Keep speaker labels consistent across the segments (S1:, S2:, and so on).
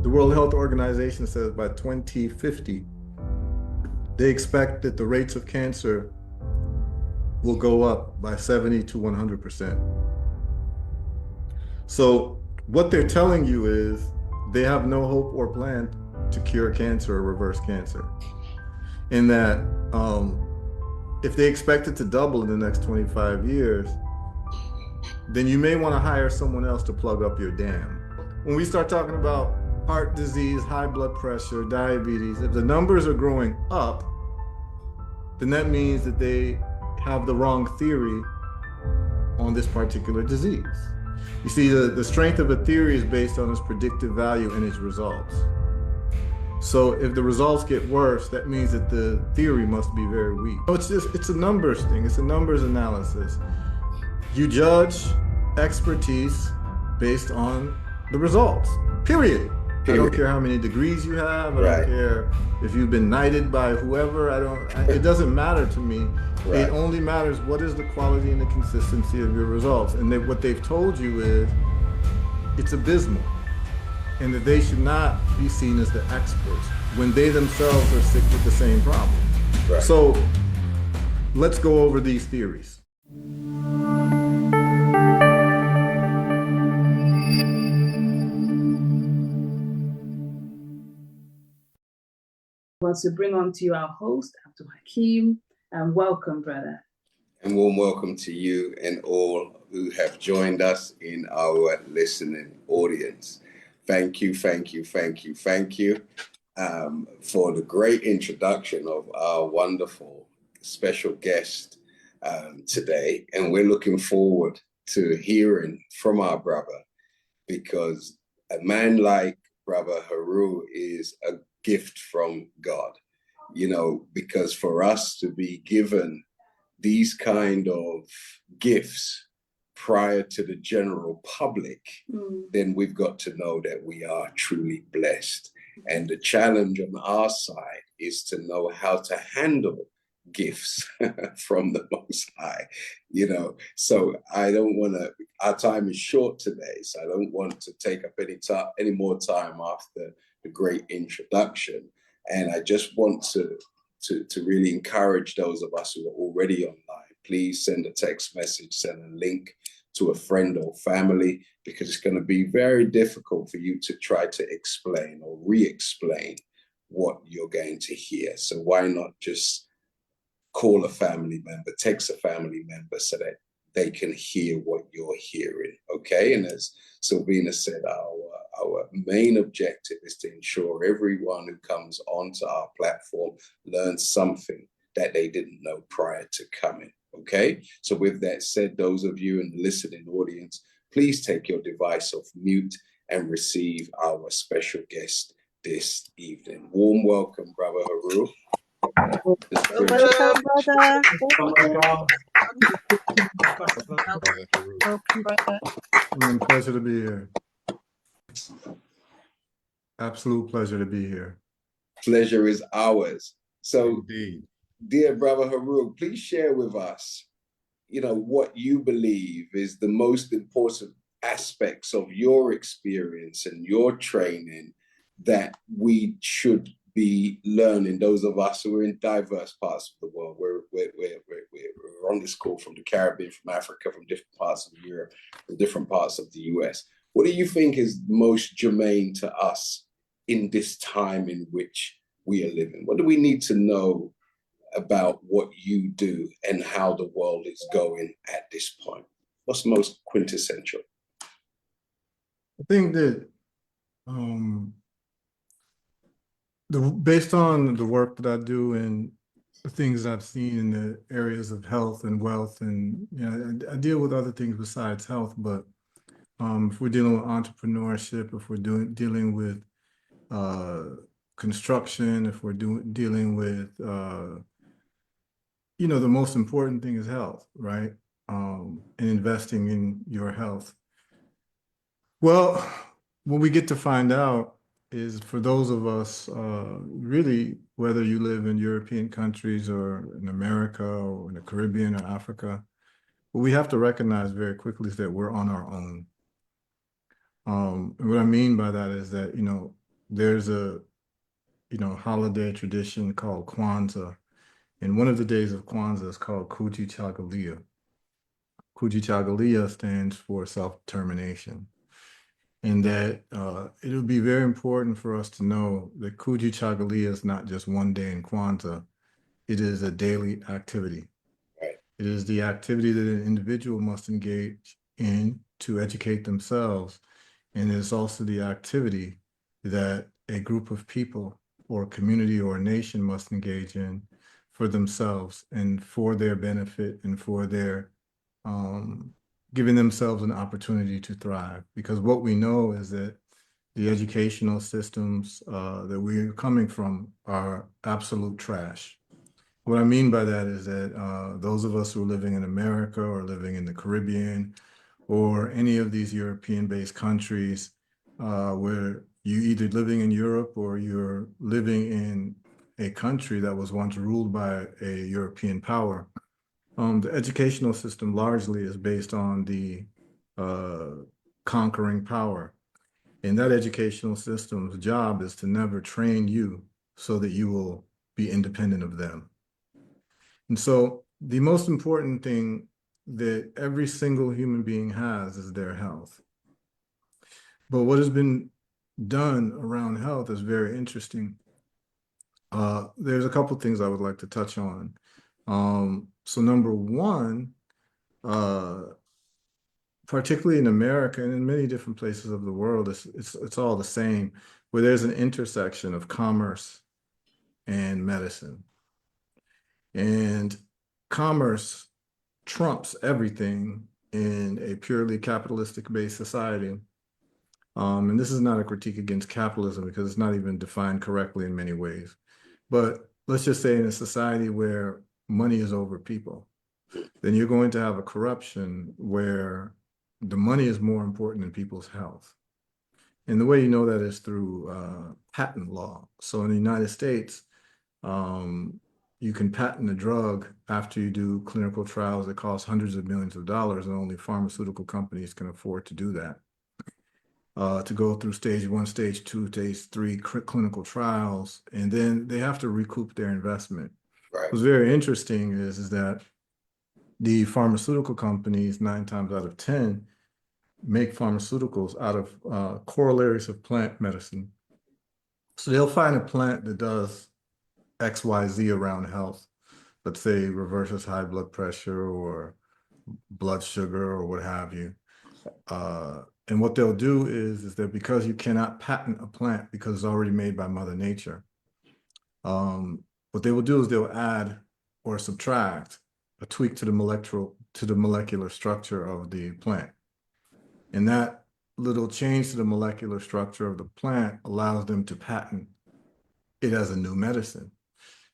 S1: the World Health Organization says by 2050, they expect that the rates of cancer will go up by 70 to 100%. So what they're telling you is they have no hope or plan to cure cancer or reverse cancer. In that, if they expect it to double in the next 25 years, then you may want to hire someone else to plug up your dam. When we start talking about heart disease, high blood pressure, diabetes, if the numbers are growing up, then that means that they have the wrong theory on this particular disease. You see, the strength of a theory is based on its predictive value and its results. So if the results get worse, that means that the theory must be very weak. So it's a numbers thing. It's a numbers analysis. You judge expertise based on the results, period. I don't care how many degrees you have. I don't care if you've been knighted by whoever. It doesn't matter to me. It only matters what is the quality and the consistency of your results. And what they've told you is it's abysmal, and that they should not be seen as the experts when they themselves are sick with the same problem. So let's go over these theories.
S2: Want to bring on to you our host, Abdul Hakim, and welcome, brother.
S3: And warm welcome to you and all who have joined us in our listening audience. Thank you for the great introduction of our wonderful special guest today. And we're looking forward to hearing from our brother, because a man like Brother Haru is a gift from God, because for us to be given these kind of gifts prior to the general public, then we've got to know that we are truly blessed. And the challenge on our side is to know how to handle gifts from the Most High, So I don't want to, our time is short today, so I don't want to take up any more time after the great introduction. And I just want to really encourage those of us who are already online. Please send a text message, send a link to a friend or family, because it's going to be very difficult for you to try to explain or re-explain what you're going to hear. So why not just call a family member, text a family member, so that they can hear what you're hearing, okay? And as Sylvina said, our main objective is to ensure everyone who comes onto our platform learns something that they didn't know prior to coming, okay? So with that said, those of you in the listening audience, please take your device off mute and receive our special guest this evening. Warm welcome, Brother Haru.
S4: Welcome, brother. Welcome, brother.
S1: Pleasure to be here. Absolute pleasure to be here.
S3: Pleasure is ours. So,
S1: indeed,
S3: dear Brother Haru, please share with us, what you believe is the most important aspects of your experience and your training that we should be learning, those of us who are in diverse parts of the world. We're on this call from the Caribbean, from Africa, from different parts of Europe, from different parts of the US. What do you think is most germane to us in this time in which we are living? What do we need to know about what you do and how the world is going at this point? What's most quintessential?
S1: I think that based on the work that I do and the things I've seen in the areas of health and wealth, and I deal with other things besides health, but if we're dealing with entrepreneurship, if we're dealing with construction, if we're dealing with the most important thing is health, right? And investing in your health. Well, what we get to find out is, for those of us, really, whether you live in European countries or in America or in the Caribbean or Africa, what we have to recognize very quickly is that we're on our own. And what I mean by that is that, there's a, holiday tradition called Kwanzaa. And one of the days of Kwanzaa is called Kujichagulia. Kujichagulia stands for self-determination. And that it'll be very important for us to know that Kujichagulia is not just one day in Kwanzaa. It is a daily activity.
S3: Right.
S1: It is the activity that an individual must engage in to educate themselves. And it's also the activity that a group of people or a community or a nation must engage in for themselves and for their benefit and for their giving themselves an opportunity to thrive. Because what we know is that the educational systems that we're coming from are absolute trash. What I mean by that is that those of us who are living in America or living in the Caribbean or any of these European-based countries where you either living in Europe or you're living in a country that was once ruled by a European power, the educational system largely is based on the conquering power. And that educational system's job is to never train you so that you will be independent of them. And so the most important thing that every single human being has is their health. But what has been done around health is very interesting. There's a couple things I would like to touch on. So number one, particularly in America and in many different places of the world, it's all the same, where there's an intersection of commerce and medicine. And commerce trumps everything in a purely capitalistic-based society. And this is not a critique against capitalism because it's not even defined correctly in many ways. But let's just say in a society where money is over people, then you're going to have a corruption where the money is more important than people's health. And the way you know that is through patent law. So in the United States, you can patent a drug after you do clinical trials that cost hundreds of millions of dollars, and only pharmaceutical companies can afford to do that. To go through stage 1, stage 2, stage 3 clinical trials, and then they have to recoup their investment.
S3: Right.
S1: What's very interesting is that the pharmaceutical companies, 9 times out of 10, make pharmaceuticals out of corollaries of plant medicine. So they'll find a plant that does XYZ around health. Let's say reverses high blood pressure or blood sugar or what have you. And what they'll do is that because you cannot patent a plant because it's already made by Mother Nature, what they will do is they'll add or subtract a tweak to the molecular structure of the plant. And that little change to the molecular structure of the plant allows them to patent it as a new medicine.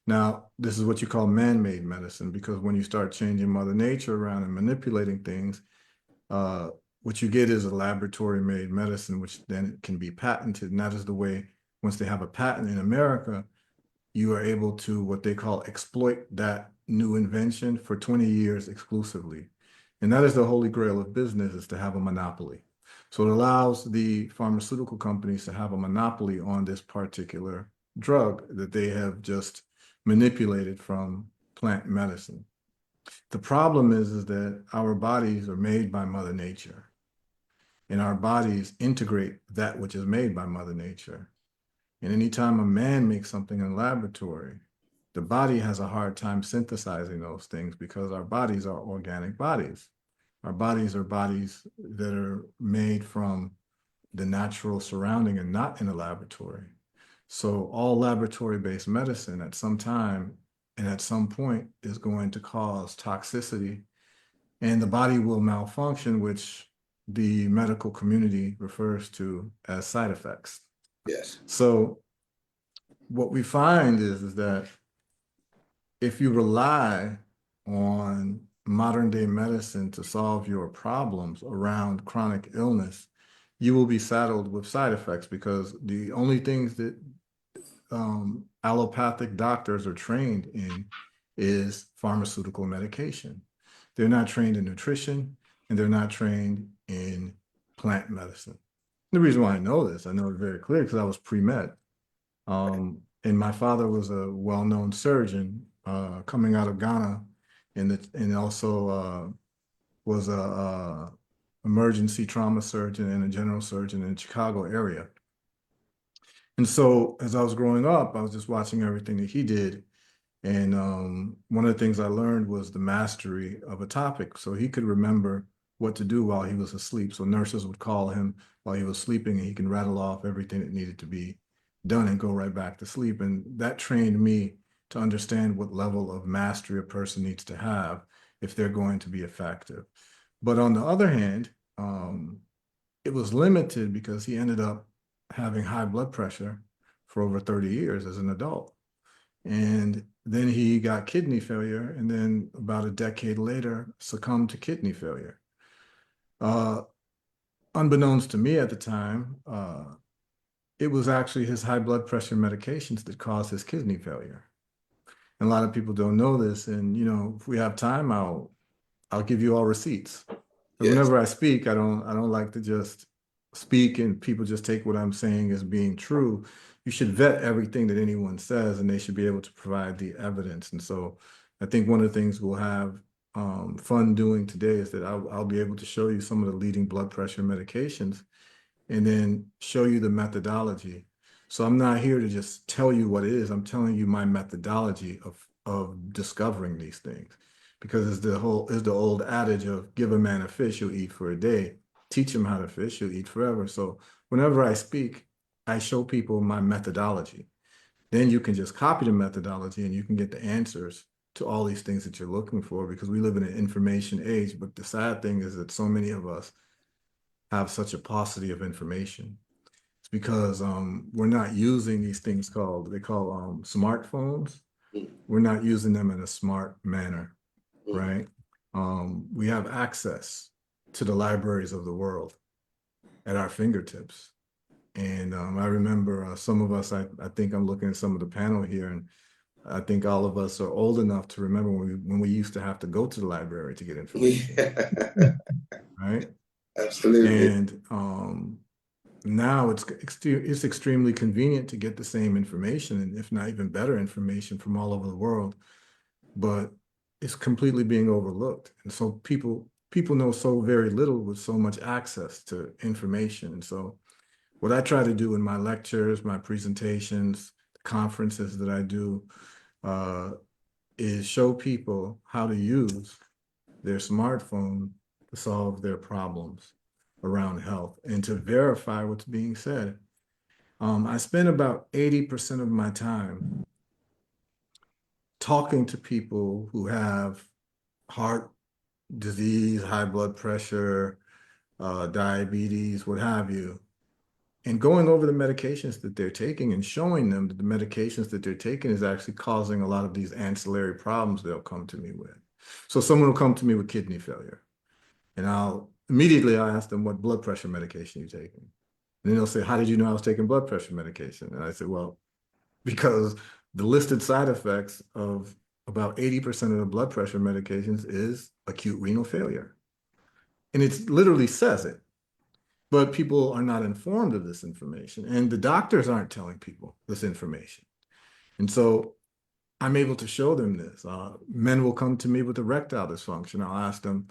S1: Now, this is what you call man-made medicine, because when you start changing Mother Nature around and manipulating things, what you get is a laboratory-made medicine, which then can be patented. And that is the way, once they have a patent in America, you are able to, what they call, exploit that new invention for 20 years exclusively. And that is the holy grail of business, is to have a monopoly. So it allows the pharmaceutical companies to have a monopoly on this particular drug that they have just manipulated from plant medicine. The problem is that our bodies are made by Mother Nature, and our bodies integrate that which is made by Mother Nature. And anytime a man makes something in a laboratory, the body has a hard time synthesizing those things because our bodies are organic bodies. Our bodies are bodies that are made from the natural surrounding and not in a laboratory. So all laboratory-based medicine at some time and at some point is going to cause toxicity, and the body will malfunction, which the medical community refers to as side effects.
S3: Yes.
S1: So what we find is that if you rely on modern day medicine to solve your problems around chronic illness, you will be saddled with side effects, because the only things that allopathic doctors are trained in is pharmaceutical medication. They're not trained in nutrition, and they're not trained in plant medicine. The reason why I know this, I know it very clear because I was pre-med. And my father was a well-known surgeon coming out of Ghana, and also was a emergency trauma surgeon and a general surgeon in the Chicago area. And so as I was growing up, I was just watching everything that he did. And one of the things I learned was the mastery of a topic. So he could remember what to do while he was asleep. So nurses would call him while he was sleeping, and he can rattle off everything that needed to be done and go right back to sleep. And that trained me to understand what level of mastery a person needs to have if they're going to be effective. But on the other hand, it was limited because he ended up having high blood pressure for over 30 years as an adult. And then he got kidney failure, and then about a decade later succumbed to kidney failure. Unbeknownst to me at the time, it was actually his high blood pressure medications that caused his kidney failure. And a lot of people don't know this. And if we have time, I'll give you all receipts. But
S3: Yes.
S1: whenever I speak, I don't like to just speak and people just take what I'm saying as being true. You should vet everything that anyone says, and they should be able to provide the evidence. And so I think one of the things we'll have fun doing today is that I'll be able to show you some of the leading blood pressure medications and then show you the methodology. So I'm not here to just tell you what it is. I'm telling you my methodology of discovering these things. Because it's the old adage of give a man a fish, he'll eat for a day. Teach him how to fish, he'll eat forever. So whenever I speak, I show people my methodology. Then you can just copy the methodology and you can get the answers to all these things that you're looking for, because we live in an information age. But the sad thing is that so many of us have such a paucity of information. It's because we're not using these things they call smartphones. We're not using them in a smart manner, right? We have access to the libraries of the world at our fingertips. And I remember some of us, I think I'm looking at some of the panel here, and I think all of us are old enough to remember when we used to have to go to the library to get information,
S3: Yeah.
S1: right?
S3: Absolutely.
S1: And now it's extremely convenient to get the same information, and if not even better information, from all over the world, but it's completely being overlooked. And so people know so very little with so much access to information. And so what I try to do in my lectures, my presentations, conferences that I do, is show people how to use their smartphone to solve their problems around health and to verify what's being said. I spend about 80% of my time talking to people who have heart disease, high blood pressure, diabetes, what have you, and going over the medications that they're taking and showing them that the medications that they're taking is actually causing a lot of these ancillary problems they'll come to me with. So someone will come to me with kidney failure, and I'll ask them, what blood pressure medication are you taking? And then they'll say, how did you know I was taking blood pressure medication? And I said, well, because the listed side effects of about 80% of the blood pressure medications is acute renal failure. And it literally says it. But people are not informed of this information, and the doctors aren't telling people this information. And so I'm able to show them this. Men will come to me with erectile dysfunction. I'll ask them,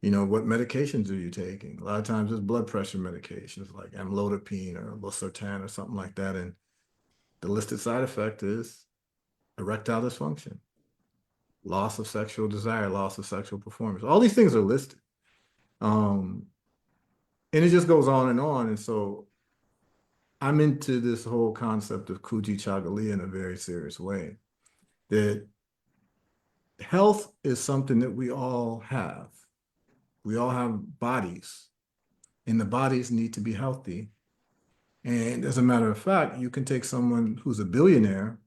S1: what medications are you taking? A lot of times it's blood pressure medications like amlodipine or losartan or something like that. And the listed side effect is erectile dysfunction, loss of sexual desire, loss of sexual performance. All these things are listed. And it just goes on and on. And so I'm into this whole concept of Kuji Chagalia in a very serious way, that health is something that we all have. We all have bodies, and the bodies need to be healthy. And as a matter of fact, you can take someone who's a billionaire,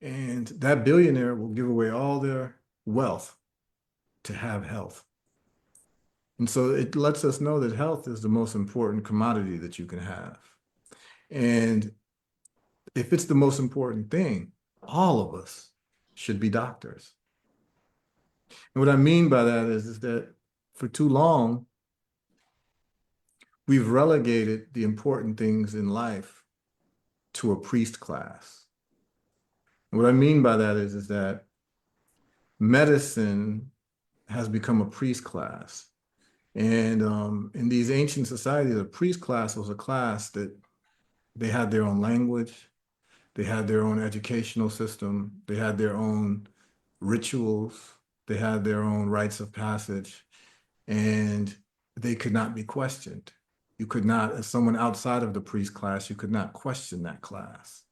S1: and that billionaire will give away all their wealth to have health. And so it lets us know that health is the most important commodity that you can have. And if it's the most important thing, all of us should be doctors. And what I mean by that is that for too long, we've relegated the important things in life to a priest class. And what I mean by that is that medicine has become a priest class. And in these ancient societies, a priest class was a class that they had their own language, they had their own educational system, they had their own rituals, they had their own rites of passage, and they could not be questioned. You could not, as someone outside of the priest class, you could not question that class.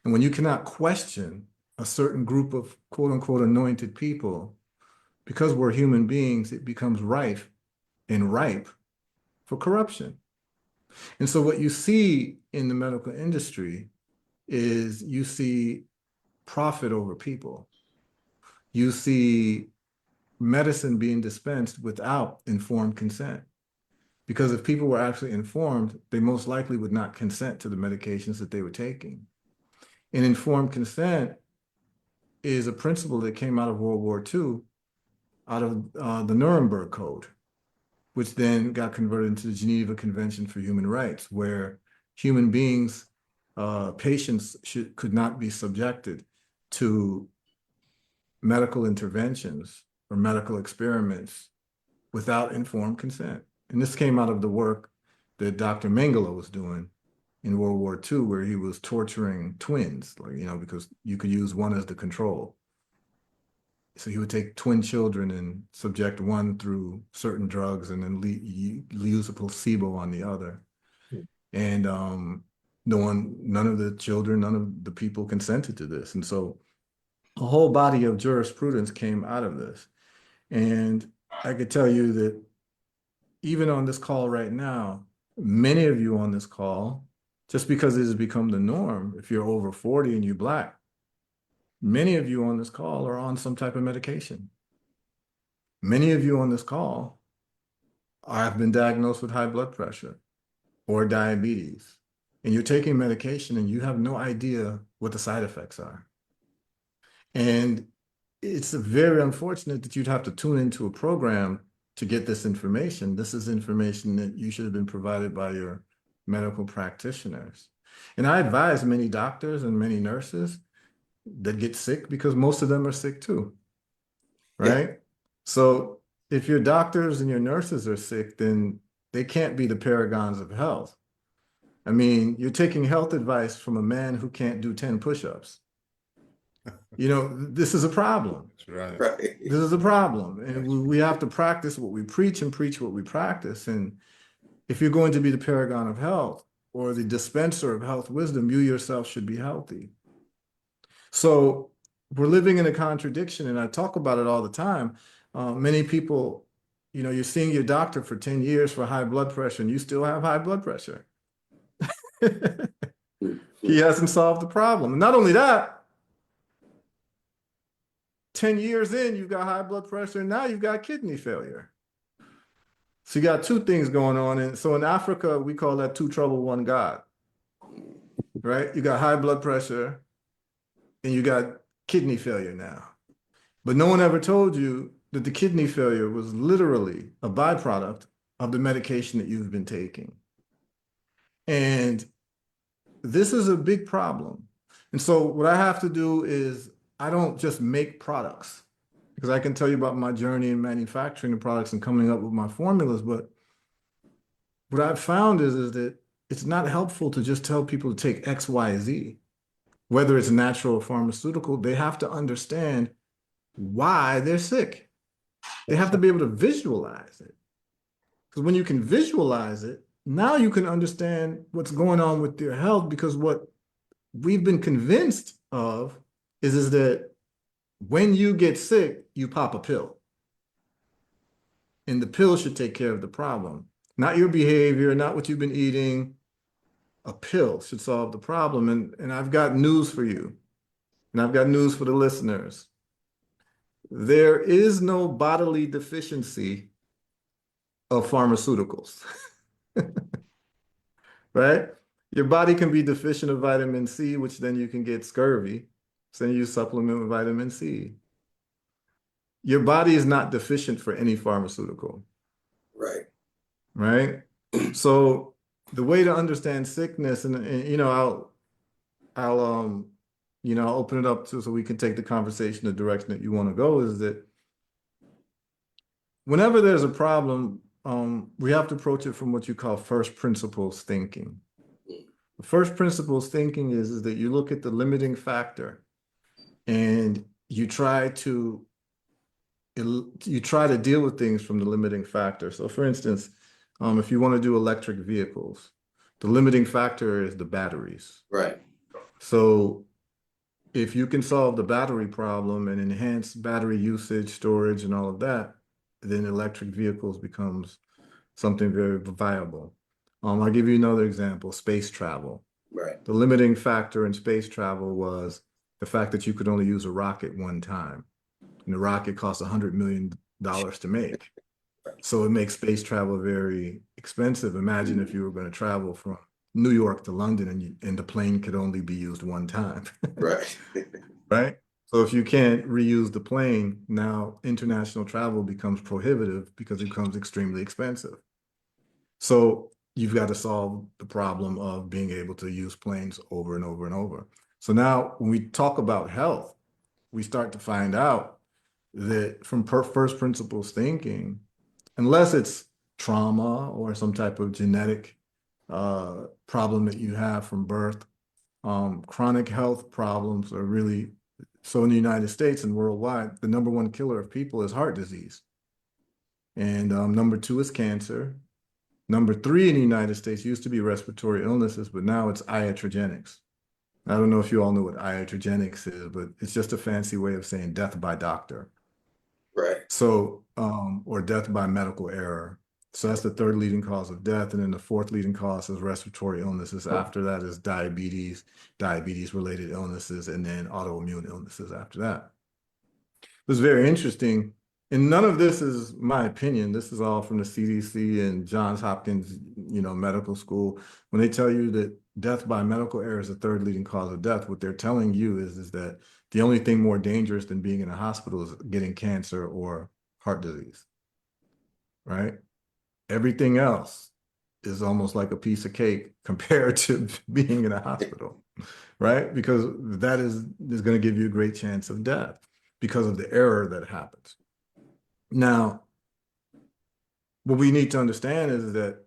S1: And when you cannot question a certain group of quote unquote anointed people, because we're human beings, it becomes rife and ripe for corruption. And so what you see in the medical industry is you see profit over people. You see medicine being dispensed without informed consent. Because if people were actually informed, they most likely would not consent to the medications that they were taking. And informed consent is a principle that came out of World War II, out of the Nuremberg Code, which then got converted into the Geneva Convention for Human Rights, where human beings, patients could not be subjected to medical interventions or medical experiments without informed consent. And this came out of the work that Dr. Mengele was doing in World War II, where he was torturing twins, like, because you could use one as the control. So he would take twin children and subject one through certain drugs and then use a placebo on the other. And none of the children, none of the people consented to this. And so a whole body of jurisprudence came out of this. And I could tell you that even on this call right now, many of you on this call, just because it has become the norm, if you're over 40 and you're Black, many of you on this call are on some type of medication. Many of you on this call have been diagnosed with high blood pressure or diabetes, and you're taking medication and you have no idea what the side effects are. And it's very unfortunate that you'd have to tune into a program to get this information. This is information that you should have been provided by your medical practitioners. And I advise many doctors and many nurses that get sick, because most of them are sick too, right? Yeah. So if your doctors and your nurses are sick, then they can't be the paragons of health. I mean, you're taking health advice from a man who can't do 10 push-ups. This is a problem.
S3: Right.
S1: This is a problem. And we have to practice what we preach and preach what we practice. And if you're going to be the paragon of health or the dispenser of health wisdom, you yourself should be healthy. So we're living in a contradiction, and I talk about it all the time. Many people, you're seeing your doctor for 10 years for high blood pressure, and you still have high blood pressure. He hasn't solved the problem. And not only that, 10 years in, you've got high blood pressure, and now you've got kidney failure. So you got two things going on. And so in Africa, we call that two trouble, one God, right? You got high blood pressure, and you got kidney failure now. But no one ever told you that the kidney failure was literally a byproduct of the medication that you've been taking. And this is a big problem. And so what I have to do is, I don't just make products, because I can tell you about my journey in manufacturing the products and coming up with my formulas. But what I've found is that it's not helpful to just tell people to take X, Y, Z. Whether it's natural or pharmaceutical, they have to understand why they're sick. They have to be able to visualize it. Because when you can visualize it, now you can understand what's going on with your health, because what we've been convinced of is that when you get sick, you pop a pill. And the pill should take care of the problem. Not your behavior, not what you've been eating. A pill should solve the problem. And I've got news for you. And I've got news for the listeners. There is no bodily deficiency of pharmaceuticals. Right? Your body can be deficient of vitamin C, which then you can get scurvy. So then you supplement with vitamin C. Your body is not deficient for any pharmaceutical.
S3: Right.
S1: Right? So the way to understand sickness, and you know, I'll I'll open it up so we can take the conversation the direction that you want to go, is that whenever there's a problem, we have to approach it from what you call first principles thinking. The first principles thinking is that you look at the limiting factor and you try to deal with things from the limiting factor. So for instance, if you want to do electric vehicles, the limiting factor is the batteries.
S3: Right.
S1: So if you can solve the battery problem and enhance battery usage, storage, and all of that, then electric vehicles becomes something very viable. I'll give you another example, space travel.
S3: Right.
S1: The limiting factor in space travel was the fact that you could only use a rocket one time. And the rocket costs $100 million to make. So it makes space travel very expensive. Imagine if you were going to travel from New York to London and the plane could only be used one time.
S3: Right.
S1: Right? So if you can't reuse the plane, now international travel becomes prohibitive because it becomes extremely expensive. So you've got to solve the problem of being able to use planes over and over and over. So now when we talk about health, we start to find out that from first principles thinking, unless it's trauma or some type of genetic problem that you have from birth, chronic health problems are really, so in the United States and worldwide, the #1 killer of people is heart disease. And #2 is cancer. #3 in the United States used to be respiratory illnesses, but now it's iatrogenics. I don't know if you all know what iatrogenics is, but it's just a fancy way of saying death by doctor.
S3: Right.
S1: So, or death by medical error. So that's the 3rd leading cause of death. And then the 4th leading cause is respiratory illnesses. After that is diabetes, diabetes-related illnesses, and then autoimmune illnesses after that. It was very interesting. And none of this is my opinion. This is all from the CDC and Johns Hopkins, medical school. When they tell you that death by medical error is the 3rd leading cause of death, what they're telling you is that the only thing more dangerous than being in a hospital is getting cancer or heart disease, right? Everything else is almost like a piece of cake compared to being in a hospital, right? Because that is going to give you a great chance of death because of the error that happens. Now, what we need to understand is that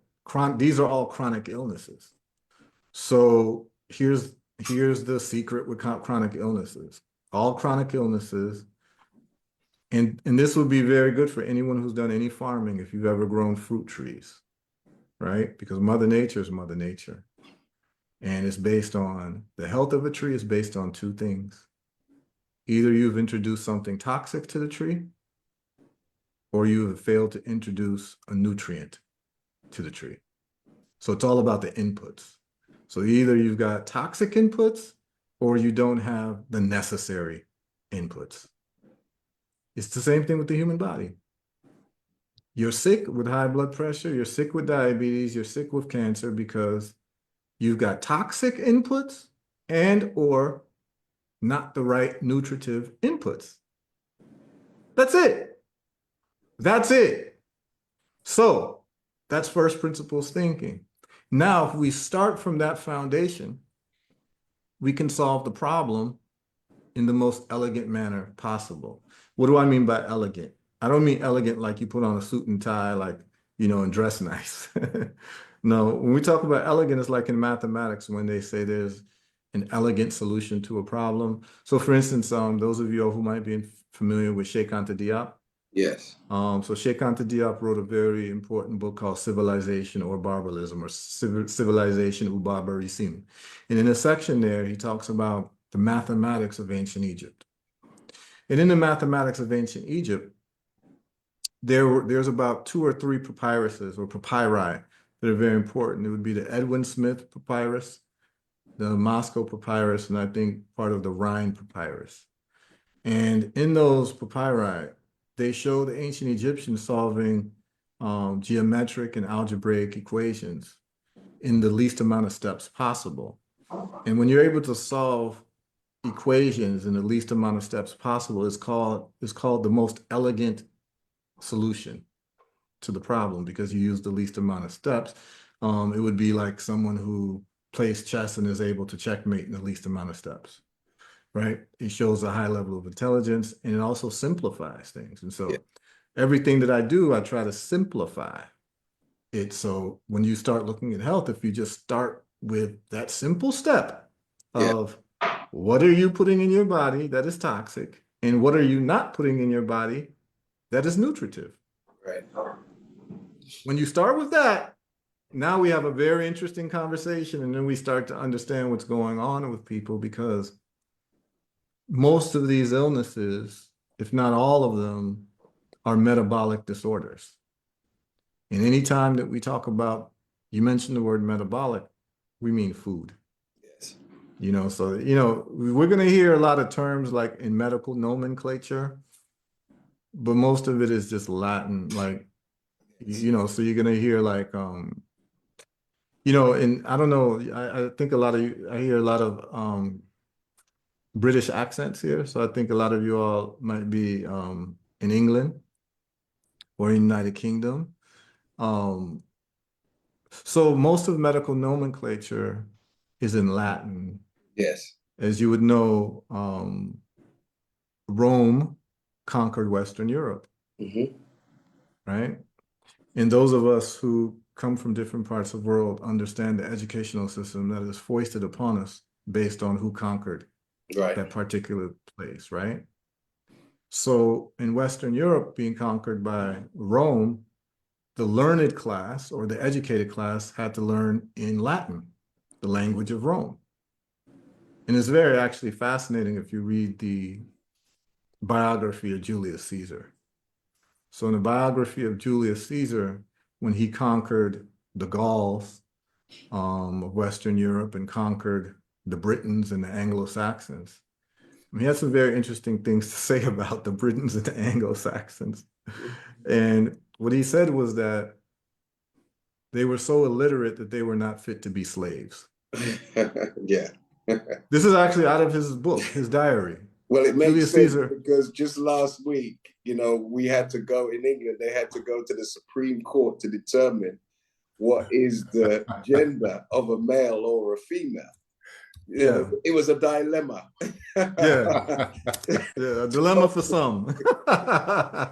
S1: these are all chronic illnesses. So here's the secret with chronic illnesses. All chronic illnesses, and this would be very good for anyone who's done any farming if you've ever grown fruit trees, right? Because Mother Nature is Mother Nature. And it's based on, the health of a tree is based on 2 things. Either you've introduced something toxic to the tree, or you have failed to introduce a nutrient to the tree. So it's all about the inputs. So either you've got toxic inputs or you don't have the necessary inputs. It's the same thing with the human body. You're sick with high blood pressure, you're sick with diabetes, you're sick with cancer because you've got toxic inputs and or not the right nutritive inputs. That's it. That's it. So that's first principles thinking. Now, if we start from that foundation, we can solve the problem in the most elegant manner possible. What do I mean by elegant? I don't mean elegant like you put on a suit and tie, like, and dress nice. No, when we talk about elegant, it's like in mathematics when they say there's an elegant solution to a problem. So for instance, those of you who might be familiar with Cheikh Anta Diop.
S3: Yes.
S1: So Cheikh Anta Diop wrote a very important book called Civilization or Barbarism, or Civilization ou Barbarisme. And in a section there, he talks about the mathematics of ancient Egypt. And in the mathematics of ancient Egypt, there's about 2 or 3 papyruses or papyri that are very important. It would be the Edwin Smith papyrus, the Moscow papyrus, and I think part of the Rhine papyrus. And in those papyri, they show the ancient Egyptians solving geometric and algebraic equations in the least amount of steps possible. And when you're able to solve equations in the least amount of steps possible, it's called the most elegant solution. to the problem because you use the least amount of steps. It would be like someone who plays chess and is able to checkmate in the least amount of steps, right? It shows a high level of intelligence, and it also simplifies things. And so
S3: Yeah.
S1: everything that I do, I try to simplify it. So when you start looking at health, if you just start with that simple step
S3: Yeah.
S1: of what are you putting in your body that is toxic, and what are you not putting in your body that is nutritive?
S3: Right.
S1: When you start with that, now we have a very interesting conversation, and then we start to understand what's going on with people, because most of these illnesses, if not all of them, are metabolic disorders. And anytime that we talk about, you mentioned the word metabolic, we mean food.
S3: Yes.
S1: So, we're going to hear a lot of terms like in medical nomenclature, but most of it is just Latin, like, so you're going to hear like, and I don't know, I think I hear a lot of British accents here. So I think a lot of you all might be in England or United Kingdom. So most of medical nomenclature is in Latin.
S3: Yes.
S1: As you would know, Rome conquered Western Europe,
S3: Mm-hmm.
S1: right? And those of us who come from different parts of the world understand the educational system that is foisted upon us based on who conquered
S3: Right.
S1: that particular place, right? So in Western Europe being conquered by Rome, the learned class or the educated class had to learn in Latin, the language of Rome. And it's very actually fascinating if you read the biography of Julius Caesar. So in the biography of Julius Caesar, when he conquered the Gauls of Western Europe and conquered the Britons and the Anglo-Saxons, he had some very interesting things to say about the Britons and the Anglo-Saxons. And what he said was that they were so illiterate that they were not fit to be slaves.
S3: Yeah.
S1: This is actually out of his book, his diary.
S3: Well, it makes
S1: Julius
S3: sense
S1: Caesar.
S3: because just last week, we had to go in England, they had to go to the Supreme Court to determine what is the gender of a male or a female.
S1: Yeah.
S3: It was a dilemma.
S1: Yeah. Yeah, a dilemma for some.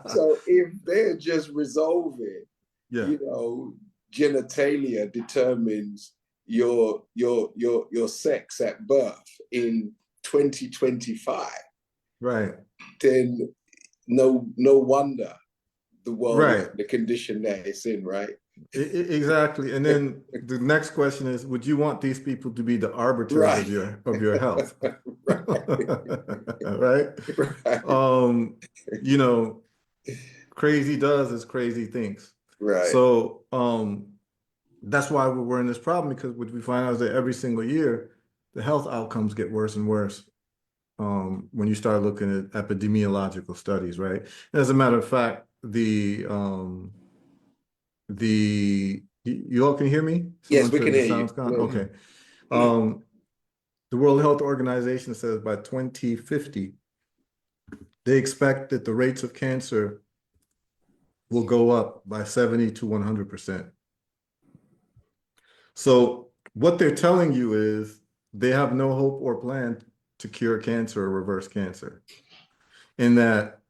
S3: So if they're just resolving,
S1: Yeah.
S3: genitalia determines your sex at birth in 2025,
S1: Right.
S3: then no wonder the world is
S1: Right.
S3: in the condition that it's in, right?
S1: Exactly. And then the next question is, would you want these people to be the arbiters
S3: Right.
S1: of your health? Right.
S3: Right.
S1: Crazy does as crazy thinks.
S3: Right.
S1: So that's why we're in this problem, because what we find out is that every single year the health outcomes get worse and worse when you start looking at epidemiological studies, right? And as a matter of fact, you all can hear me?
S3: Yes,
S1: Someone
S3: we
S1: said
S3: can
S1: the
S3: hear you.
S1: sound's gone. Okay. The World Health Organization says by 2050, they expect that the rates of cancer will go up by 70 to 100%. So what they're telling you is they have no hope or plan to cure cancer or reverse cancer. In that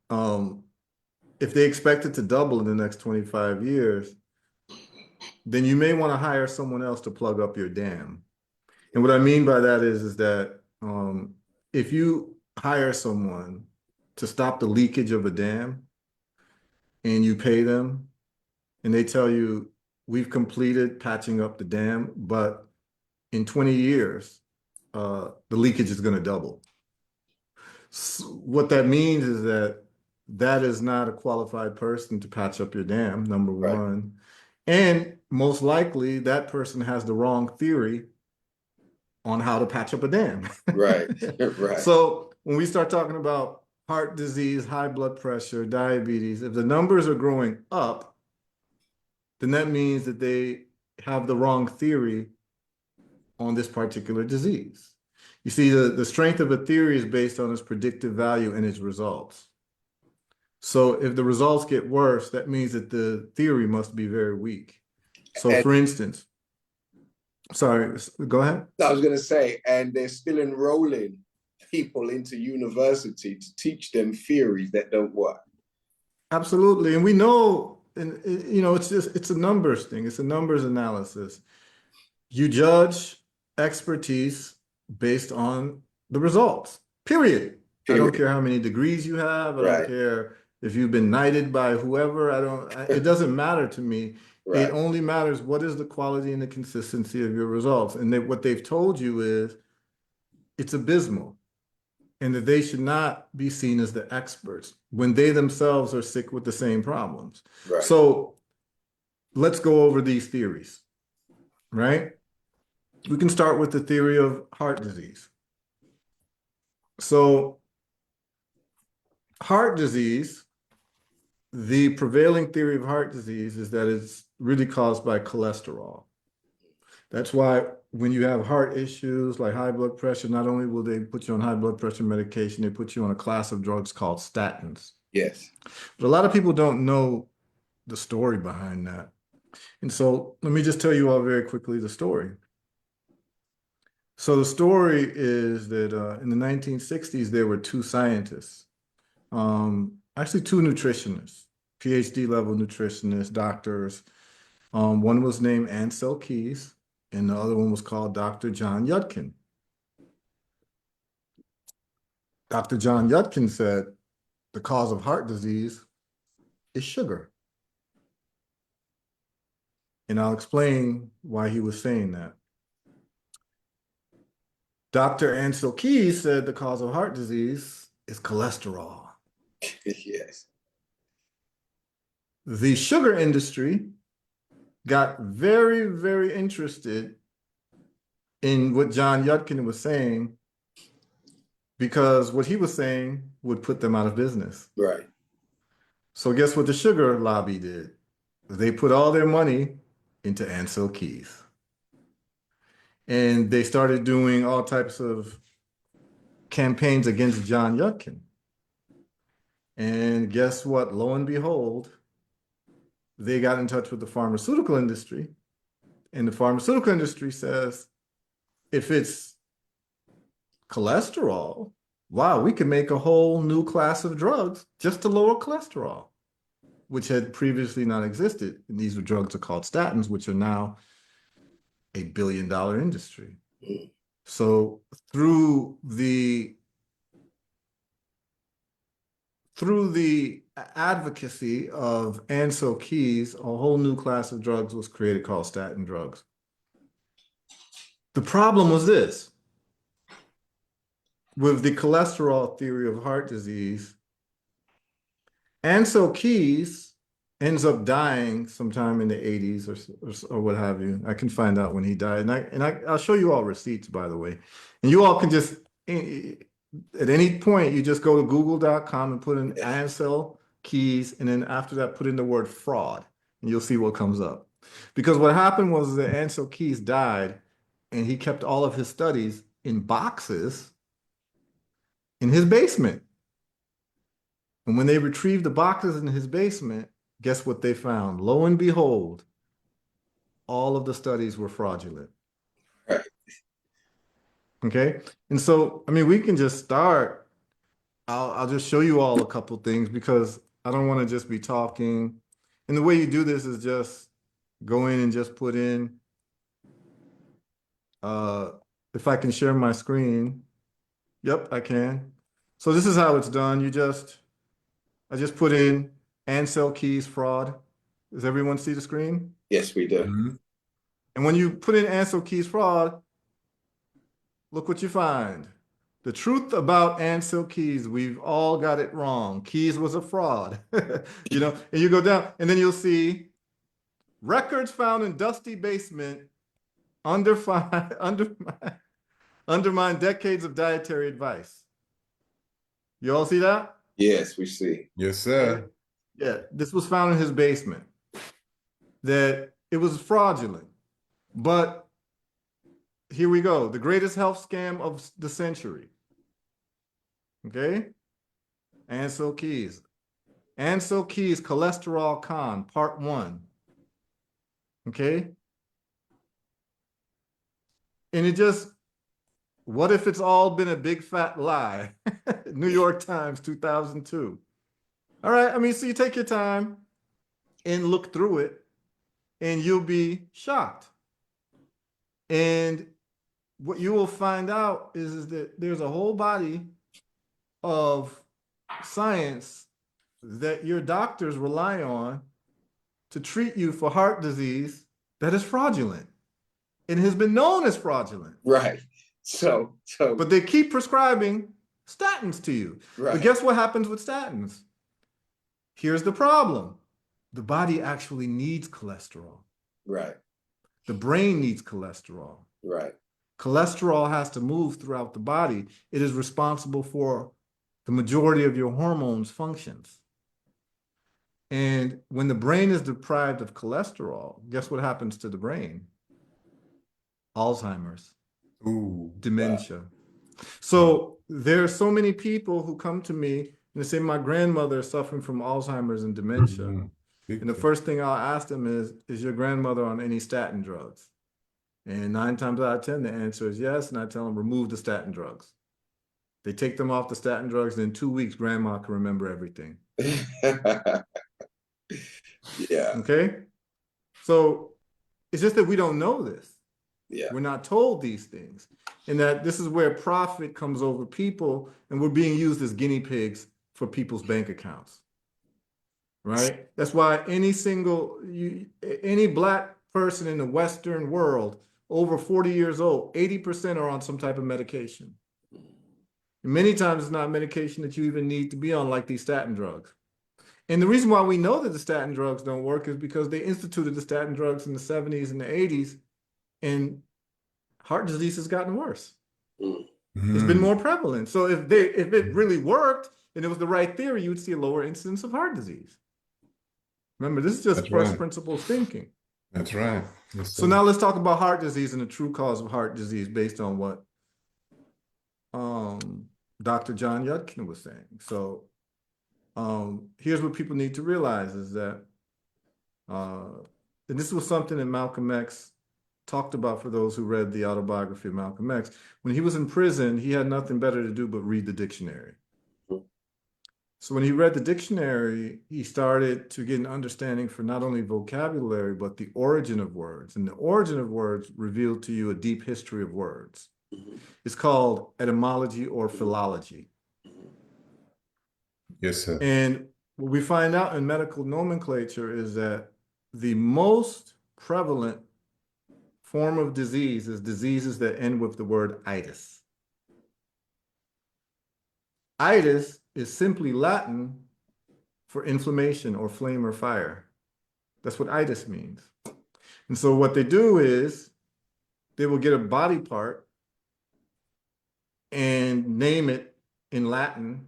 S1: if they expect it to double in the next 25 years, then you may want to hire someone else to plug up your dam. And what I mean by that is that if you hire someone to stop the leakage of a dam and you pay them and they tell you, we've completed patching up the dam, but in 20 years, the leakage is going to double. So what that means is that is not a qualified person to patch up your dam, number
S3: Right.
S1: one. And most likely that person has the wrong theory on how to patch up a dam.
S3: Right. Right.
S1: So when we start talking about heart disease, high blood pressure, diabetes, if the numbers are growing up, then that means that they have the wrong theory on this particular disease. You see, the strength of a theory is based on its predictive value and its results. So if the results get worse, that means that the theory must be very weak. So
S3: And
S1: for instance, sorry, go ahead.
S3: I was going to say, and they're still enrolling people into university to teach them theories that don't work.
S1: Absolutely. And we know, and you know, it's a numbers thing. It's a numbers analysis. You judge expertise based on the results, period. I don't care how many degrees you have. I don't care if you've been knighted by whoever. It doesn't matter to me. It only matters what is the quality and the consistency of your results. And what they've told you is it's abysmal and that they should not be seen as the experts when they themselves are sick with the same problems. So let's go over these theories, right? We can start with the theory of heart disease. So heart disease, the prevailing theory of heart disease is that it's really caused by cholesterol. That's why when you have heart issues like high blood pressure, not only will they put you on high blood pressure medication, they put you on a class of drugs called statins.
S3: Yes.
S1: But a lot of people don't know the story behind that. And so let me just tell you all very quickly the story. So the story is that in the 1960s, there were two scientists, actually two nutritionists, PhD level nutritionists, doctors. One was named Ansel Keys, and the other one was called Dr. John Yudkin. Dr. John Yudkin said the cause of heart disease is sugar. And I'll explain why he was saying that. Dr. Ansel Keys said the cause of heart disease is cholesterol.
S3: Yes.
S1: The sugar industry got very, very interested in what John Yudkin was saying because what he was saying would put them out of business.
S3: Right.
S1: So guess what the sugar lobby did? They put all their money into Ansel Keys. And they started doing all types of campaigns against John Yudkin. And guess what? Lo and behold, they got in touch with the pharmaceutical industry. And the pharmaceutical industry says, if it's cholesterol, wow, we can make a whole new class of drugs just to lower cholesterol, which had previously not existed. And these drugs are called statins, which are now $1 billion industry. So through the advocacy of Ansel Keys, a whole new class of drugs was created called statin drugs. The problem was this. With the cholesterol theory of heart disease, Ansel Keys ends up dying sometime in the 80s or what have you. I can find out when he died. And I'll show you all receipts, by the way. And you all can just, at any point, you just go to google.com and put in Ansel Keys, and then after that, put in the word fraud, and you'll see what comes up. Because what happened was that Ansel Keys died, and he kept all of his studies in boxes in his basement. And when they retrieved the boxes in his basement, guess what they found? Lo and behold, all of the studies were fraudulent.
S3: Right.
S1: Okay. And so, I mean, we can just start. I'll just show you all a couple things because I don't want to just be talking. And the way you do this is just go in and just put in, if I can share my screen. Yep, I can. So this is how it's done. I just put in Ansel Keys fraud. Does everyone see the screen?
S3: Yes, we do.
S1: Mm-hmm. And when you put in Ansel Keys fraud, look what you find. The truth about Ansel Keys, we've all got it wrong. Keys was a fraud. You know, and you go down, and then you'll see records found in dusty basement undermine decades of dietary advice. You all see that?
S3: Yes, we see.
S5: Yes, sir.
S1: Yeah, this was found in his basement. That it was fraudulent. But here we go. The greatest health scam of the century. Okay? Ansel Keys. Ansel Keys, Cholesterol Con, Part 1. Okay? And it just, what if it's all been a big fat lie? New York Times, 2002. All right, I mean, so you take your time and look through it, and you'll be shocked. And what you will find out is that there's a whole body of science that your doctors rely on to treat you for heart disease that is fraudulent. It has been known as fraudulent.
S3: Right. So
S1: But they keep prescribing statins to you.
S3: right.
S1: But guess what happens with statins? Here's the problem. The body actually needs cholesterol.
S3: Right.
S1: The brain needs cholesterol.
S3: Right.
S1: Cholesterol has to move throughout the body. It is responsible for the majority of your hormones' functions. And when the brain is deprived of cholesterol, guess what happens to the brain? Alzheimer's,
S5: Ooh.
S1: dementia. So there are so many people who come to me and they say, my grandmother is suffering from Alzheimer's and dementia. And the first thing I'll ask them is your grandmother on any statin drugs? And 9 times out of 10, the answer is yes. And I tell them, remove the statin drugs. They take them off the statin drugs, and in 2 weeks, grandma can remember everything.
S3: Yeah.
S1: Okay? So it's just that we don't know this.
S3: Yeah.
S1: We're not told these things. And that this is where profit comes over people, and we're being used as guinea pigs for people's bank accounts. Right? That's why any Black person in the Western world over 40 years old, 80% are on some type of medication. And many times it's not medication that you even need to be on, like these statin drugs. And the reason why we know that the statin drugs don't work is because they instituted the statin drugs in the 70s and the 80s, and heart disease has gotten worse. It's been more prevalent. So if it really worked and it was the right theory, you would see a lower incidence of heart disease. Remember, this is just
S5: That's
S1: first
S5: right.
S1: principles thinking.
S5: That's right. Yes,
S1: So
S5: sir.
S1: now let's talk about heart disease and the true cause of heart disease based on what Dr. John Yudkin was saying. So here's what people need to realize is that, and this was something that Malcolm X talked about for those who read the autobiography of Malcolm X. When he was in prison, he had nothing better to do but read the dictionary. So when he read the dictionary, he started to get an understanding for not only vocabulary, but the origin of words. And the origin of words revealed to you a deep history of words. It's called etymology or philology.
S5: Yes, sir.
S1: And what we find out in medical nomenclature is that the most prevalent form of disease is diseases that end with the word itis. Itis is simply Latin for inflammation or flame or fire. That's what itis means. And so what they do is they will get a body part and name it in Latin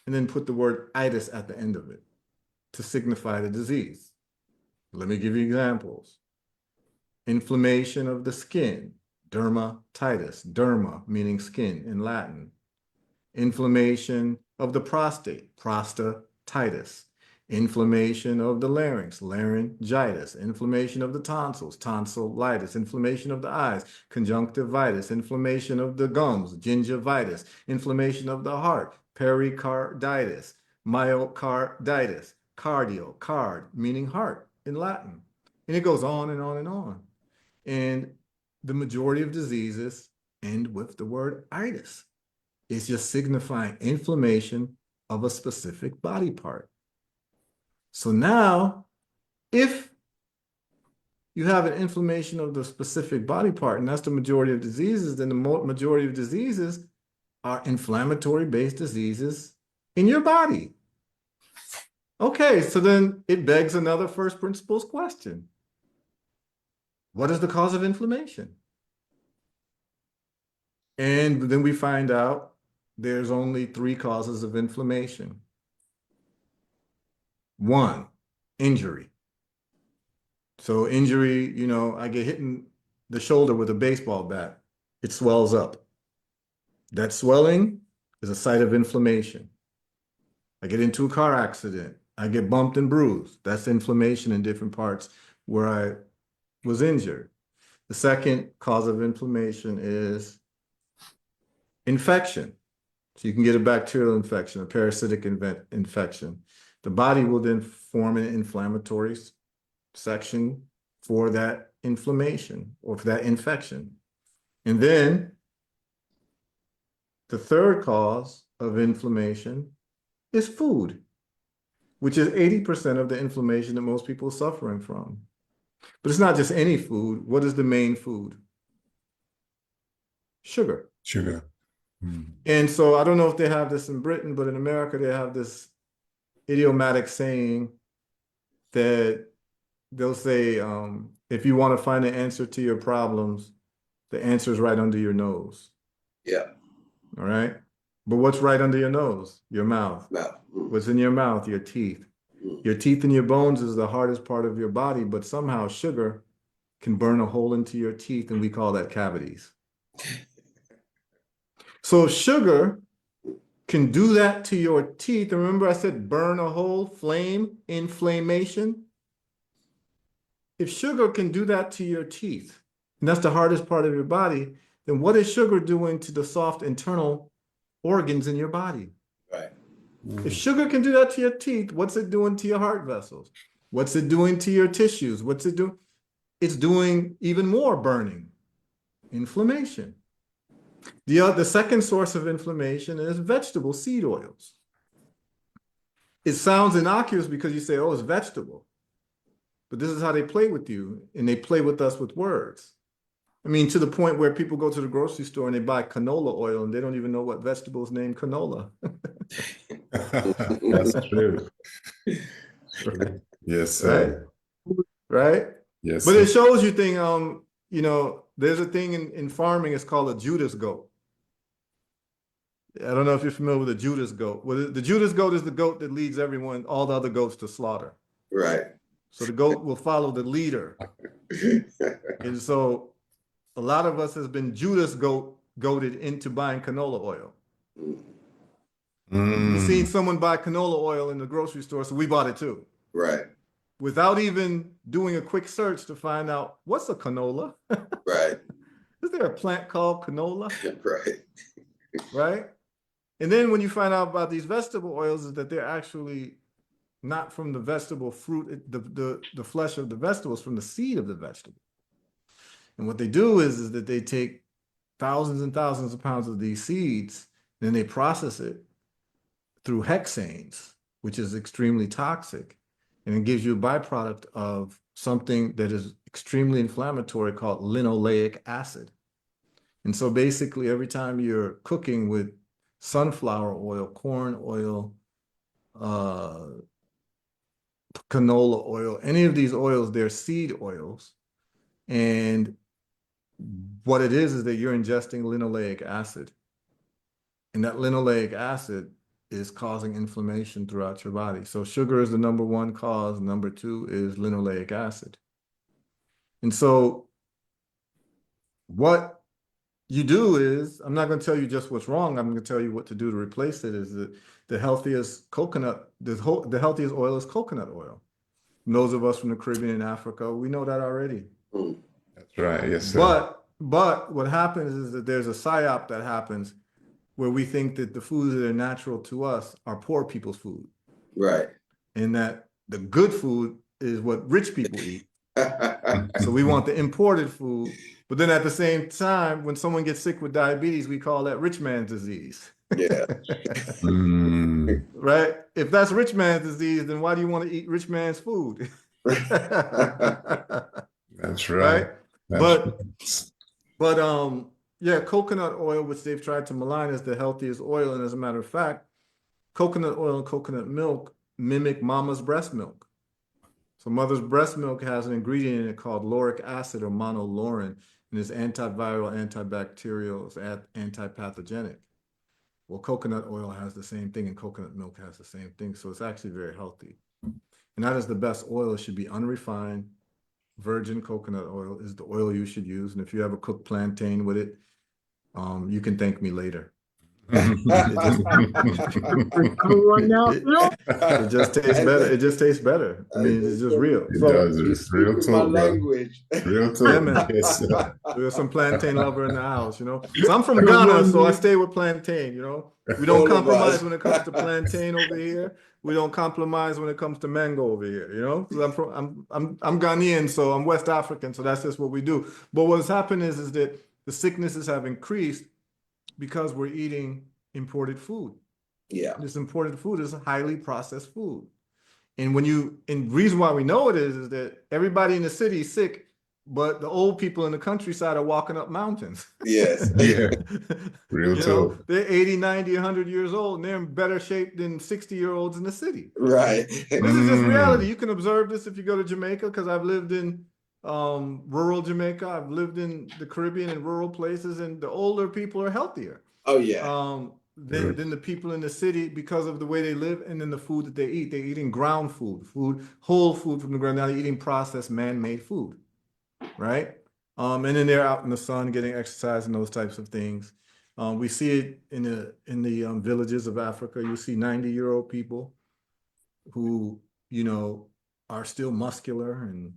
S1: and then put the word itis at the end of it to signify the disease. Let me give you examples. Inflammation of the skin, dermatitis, derma meaning skin in Latin. Inflammation of the prostate, prostatitis. Inflammation of the larynx, laryngitis. Inflammation of the tonsils, tonsillitis. Inflammation of the eyes, conjunctivitis. Inflammation of the gums, gingivitis. Inflammation of the heart, pericarditis. Myocarditis, cardio, card, meaning heart in Latin. And it goes on and on and on. And the majority of diseases end with the word itis. It's just signifying inflammation of a specific body part. So now, if you have an inflammation of the specific body part, and that's the majority of diseases, then the majority of diseases are inflammatory-based diseases in your body. Okay, so then it begs another first principles question. What is the cause of inflammation? And then we find out there's only 3 causes of inflammation. 1, injury. So injury, I get hit in the shoulder with a baseball bat. It swells up. That swelling is a site of inflammation. I get into a car accident. I get bumped and bruised. That's inflammation in different parts where I was injured. The second cause of inflammation is infection. So you can get a bacterial infection, a parasitic infection. The body will then form an inflammatory section for that inflammation or for that infection. And then the third cause of inflammation is food, which is 80% of the inflammation that most people are suffering from. But it's not just any food. What is the main food? Sugar.
S5: Sugar. Mm.
S1: And so I don't know if they have this in Britain, but in America, they have this idiomatic saying that they'll say, if you want to find the answer to your problems, the answer is right under your nose.
S3: Yeah.
S1: All right. But what's right under your nose? Your mouth.
S3: Mouth.
S1: What's in your mouth? Your teeth. Your teeth and your bones is the hardest part of your body, but somehow sugar can burn a hole into your teeth, and we call that cavities. So sugar can do that to your teeth. And remember I said burn a hole, flame, inflammation. If sugar can do that to your teeth, and that's the hardest part of your body, then what is sugar doing to the soft internal organs in your body?
S3: Right.
S1: If sugar can do that to your teeth, what's it doing to your heart vessels? What's it doing to your tissues? What's it doing? It's doing even more burning, inflammation. The second source of inflammation is vegetable seed oils. It sounds innocuous because you say, oh, it's vegetable. But this is how they play with you, and they play with us with words. I mean, to the point where people go to the grocery store and they buy canola oil and they don't even know what vegetable is named canola.
S5: That's true.
S1: Right.
S5: Yes, sir.
S1: Right?
S5: Yes,
S1: But
S5: sir.
S1: it shows you thing, you know, there's a thing in farming, it's called a Judas goat. I don't know if you're familiar with the Judas goat. Well, the Judas goat is the goat that leads everyone, all the other goats to slaughter.
S3: Right.
S1: So the goat will follow the leader. And so a lot of us has been Judas goated into buying canola oil. We seen someone buy canola oil in the grocery store, so we bought it too.
S3: Right.
S1: Without even doing a quick search to find out what's a canola.
S3: Right.
S1: Is there a plant called canola?
S3: Right.
S1: Right? And then when you find out about these vegetable oils, is that they're actually not from the vegetable fruit, the flesh of the vegetables, from the seed of the vegetable. And what they do is that they take thousands and thousands of pounds of these seeds, then they process it through hexanes, which is extremely toxic. And it gives you a byproduct of something that is extremely inflammatory called linoleic acid. And so basically every time you're cooking with sunflower oil, corn oil, canola oil, any of these oils, they're seed oils. And what it is that you're ingesting linoleic acid. And that linoleic acid is causing inflammation throughout your body. So sugar is the number one cause. Number two is linoleic acid. And so what you do is, I'm not going to tell you just what's wrong. I'm going to tell you what to do to replace it. Is that the healthiest coconut, the healthiest oil is coconut oil. And those of us from the Caribbean and Africa, we know that already.
S5: That's right. Yes, sir.
S1: But what happens is that there's a psyop that happens where we think that the foods that are natural to us are poor people's food.
S3: Right.
S1: And that the good food is what rich people eat. So we want the imported food. But then at the same time, when someone gets sick with diabetes, we call that rich man's disease.
S3: Yeah.
S1: Right? If that's rich man's disease, then why do you want to eat rich man's food?
S5: That's right.
S1: Right?
S5: That's
S1: But yeah, coconut oil, which they've tried to malign, is the healthiest oil. And as a matter of fact, coconut oil and coconut milk mimic mama's breast milk. So mother's breast milk has an ingredient in it called lauric acid or monolaurin, and is antiviral, antibacterial, it's antipathogenic. Well, coconut oil has the same thing, and coconut milk has the same thing. So it's actually very healthy. And that is the best oil. It should be unrefined. Virgin coconut oil is the oil you should use. And if you ever cook plantain with it, you can thank me later.
S6: Come on now,
S1: It,
S6: Phil.
S1: it just tastes better. It just tastes better. I mean, it's just real.
S5: It
S1: So,
S5: does.
S3: He's
S5: Real
S3: speaking my
S5: talk, bro.
S3: language.
S5: Real
S1: yeah,
S5: talk.
S1: man.
S5: Yes, sir.
S1: We have some plantain lover in the house, you know. So I'm from
S6: Come
S1: Ghana,
S6: on,
S1: so I
S6: man.
S1: stay with plantain, you know. We don't
S3: All of
S1: compromise
S3: us.
S1: when it comes to plantain over here. We don't compromise when it comes to mango over here, you know. 'Cause I'm Ghanaian, so I'm West African, so that's just what we do. But what's happened is that the sicknesses have increased because we're eating imported food.
S3: Yeah.
S1: This imported food is highly processed food. And and reason why we know it is that everybody in the city is sick, but the old people in the countryside are walking up mountains.
S3: Yes.
S5: Yeah. Real
S1: You know,
S5: talk.
S1: they're 80, 90, 100 years old, and they're in better shape than 60-year-olds in the city.
S3: Right.
S1: This is just reality. You can observe this if you go to Jamaica, because I've lived in rural Jamaica. I've lived in the Caribbean and rural places, and the older people are healthier.
S3: Oh yeah.
S1: Than the people in the city because of the way they live and then the food that they eat. They're eating ground food, whole food from the ground. Now they're eating processed, man-made food, right? And then they're out in the sun getting exercise and those types of things. We see it in the villages of Africa. You see 90-year-old people who, you know, are still muscular and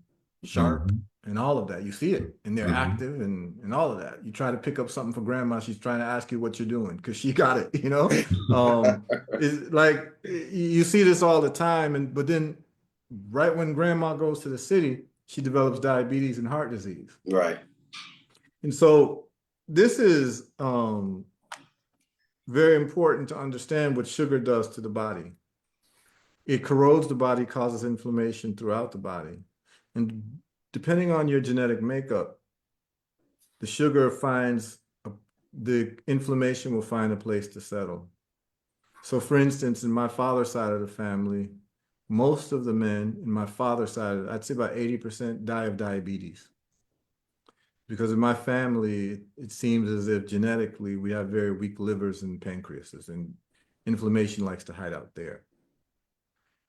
S1: sharp and all of that. You see it, and they're active and all of that. You try to pick up something for grandma, she's trying to ask you what you're doing because she got it, you know. It's like you see this all the time, but then right when grandma goes to the city, she develops diabetes and heart disease.
S3: Right.
S1: And so this is very important to understand what sugar does to the body. It corrodes the body, causes inflammation throughout the body. And depending on your genetic makeup, the sugar the inflammation will find a place to settle. So for instance, in my father's side of the family, most of the men in my father's side, I'd say about 80% die of diabetes. Because in my family, it seems as if genetically we have very weak livers and pancreases, and inflammation likes to hide out there.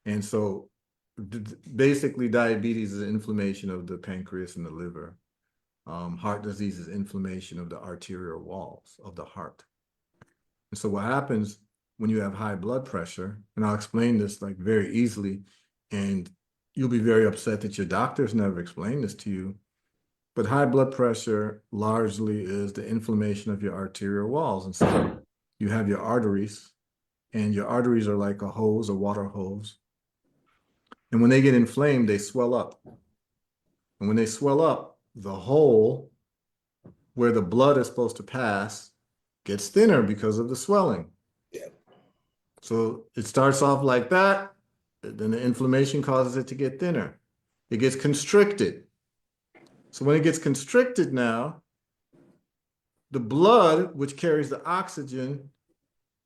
S1: And so basically diabetes is inflammation of the pancreas and the liver. Heart disease is inflammation of the arterial walls of the heart. And so what happens when you have high blood pressure, and I'll explain this like very easily, and you'll be very upset that your doctors never explained this to you, but high blood pressure largely is the inflammation of your arterial walls. And so you have your arteries, and your arteries are like a hose, a water hose. And when they get inflamed, they swell up. And when they swell up, the hole where the blood is supposed to pass gets thinner because of the swelling.
S3: Yeah.
S1: So it starts off like that, then the inflammation causes it to get thinner. It gets constricted. So when it gets constricted now, the blood, which carries the oxygen,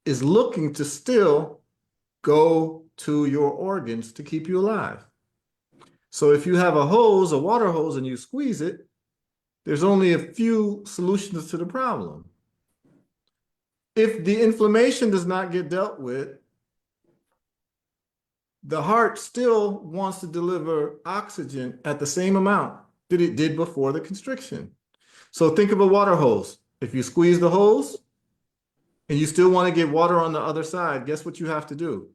S1: is looking to still go to your organs to keep you alive. So if you have a hose, a water hose, and you squeeze it, there's only a few solutions to the problem. If the inflammation does not get dealt with, the heart still wants to deliver oxygen at the same amount that it did before the constriction. So think of a water hose. If you squeeze the hose and you still want to get water on the other side, guess what you have to do?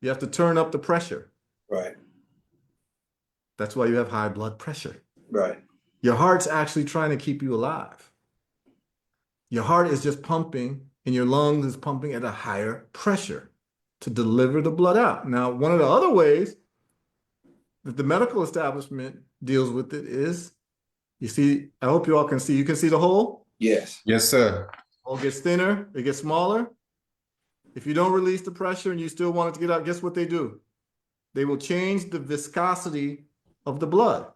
S1: You have to turn up the pressure.
S3: Right.
S1: That's why you have high blood pressure.
S3: Right.
S1: Your heart's actually trying to keep you alive. Your heart is just pumping and your lungs is pumping at a higher pressure to deliver the blood out. Now, one of the other ways that the medical establishment deals with it is, you see, I hope you all can see, you can see the hole?
S3: Yes.
S5: Yes, sir.
S1: Hole gets thinner, it gets smaller. If you don't release the pressure and you still want it to get out, guess what they do? They will change the viscosity of the blood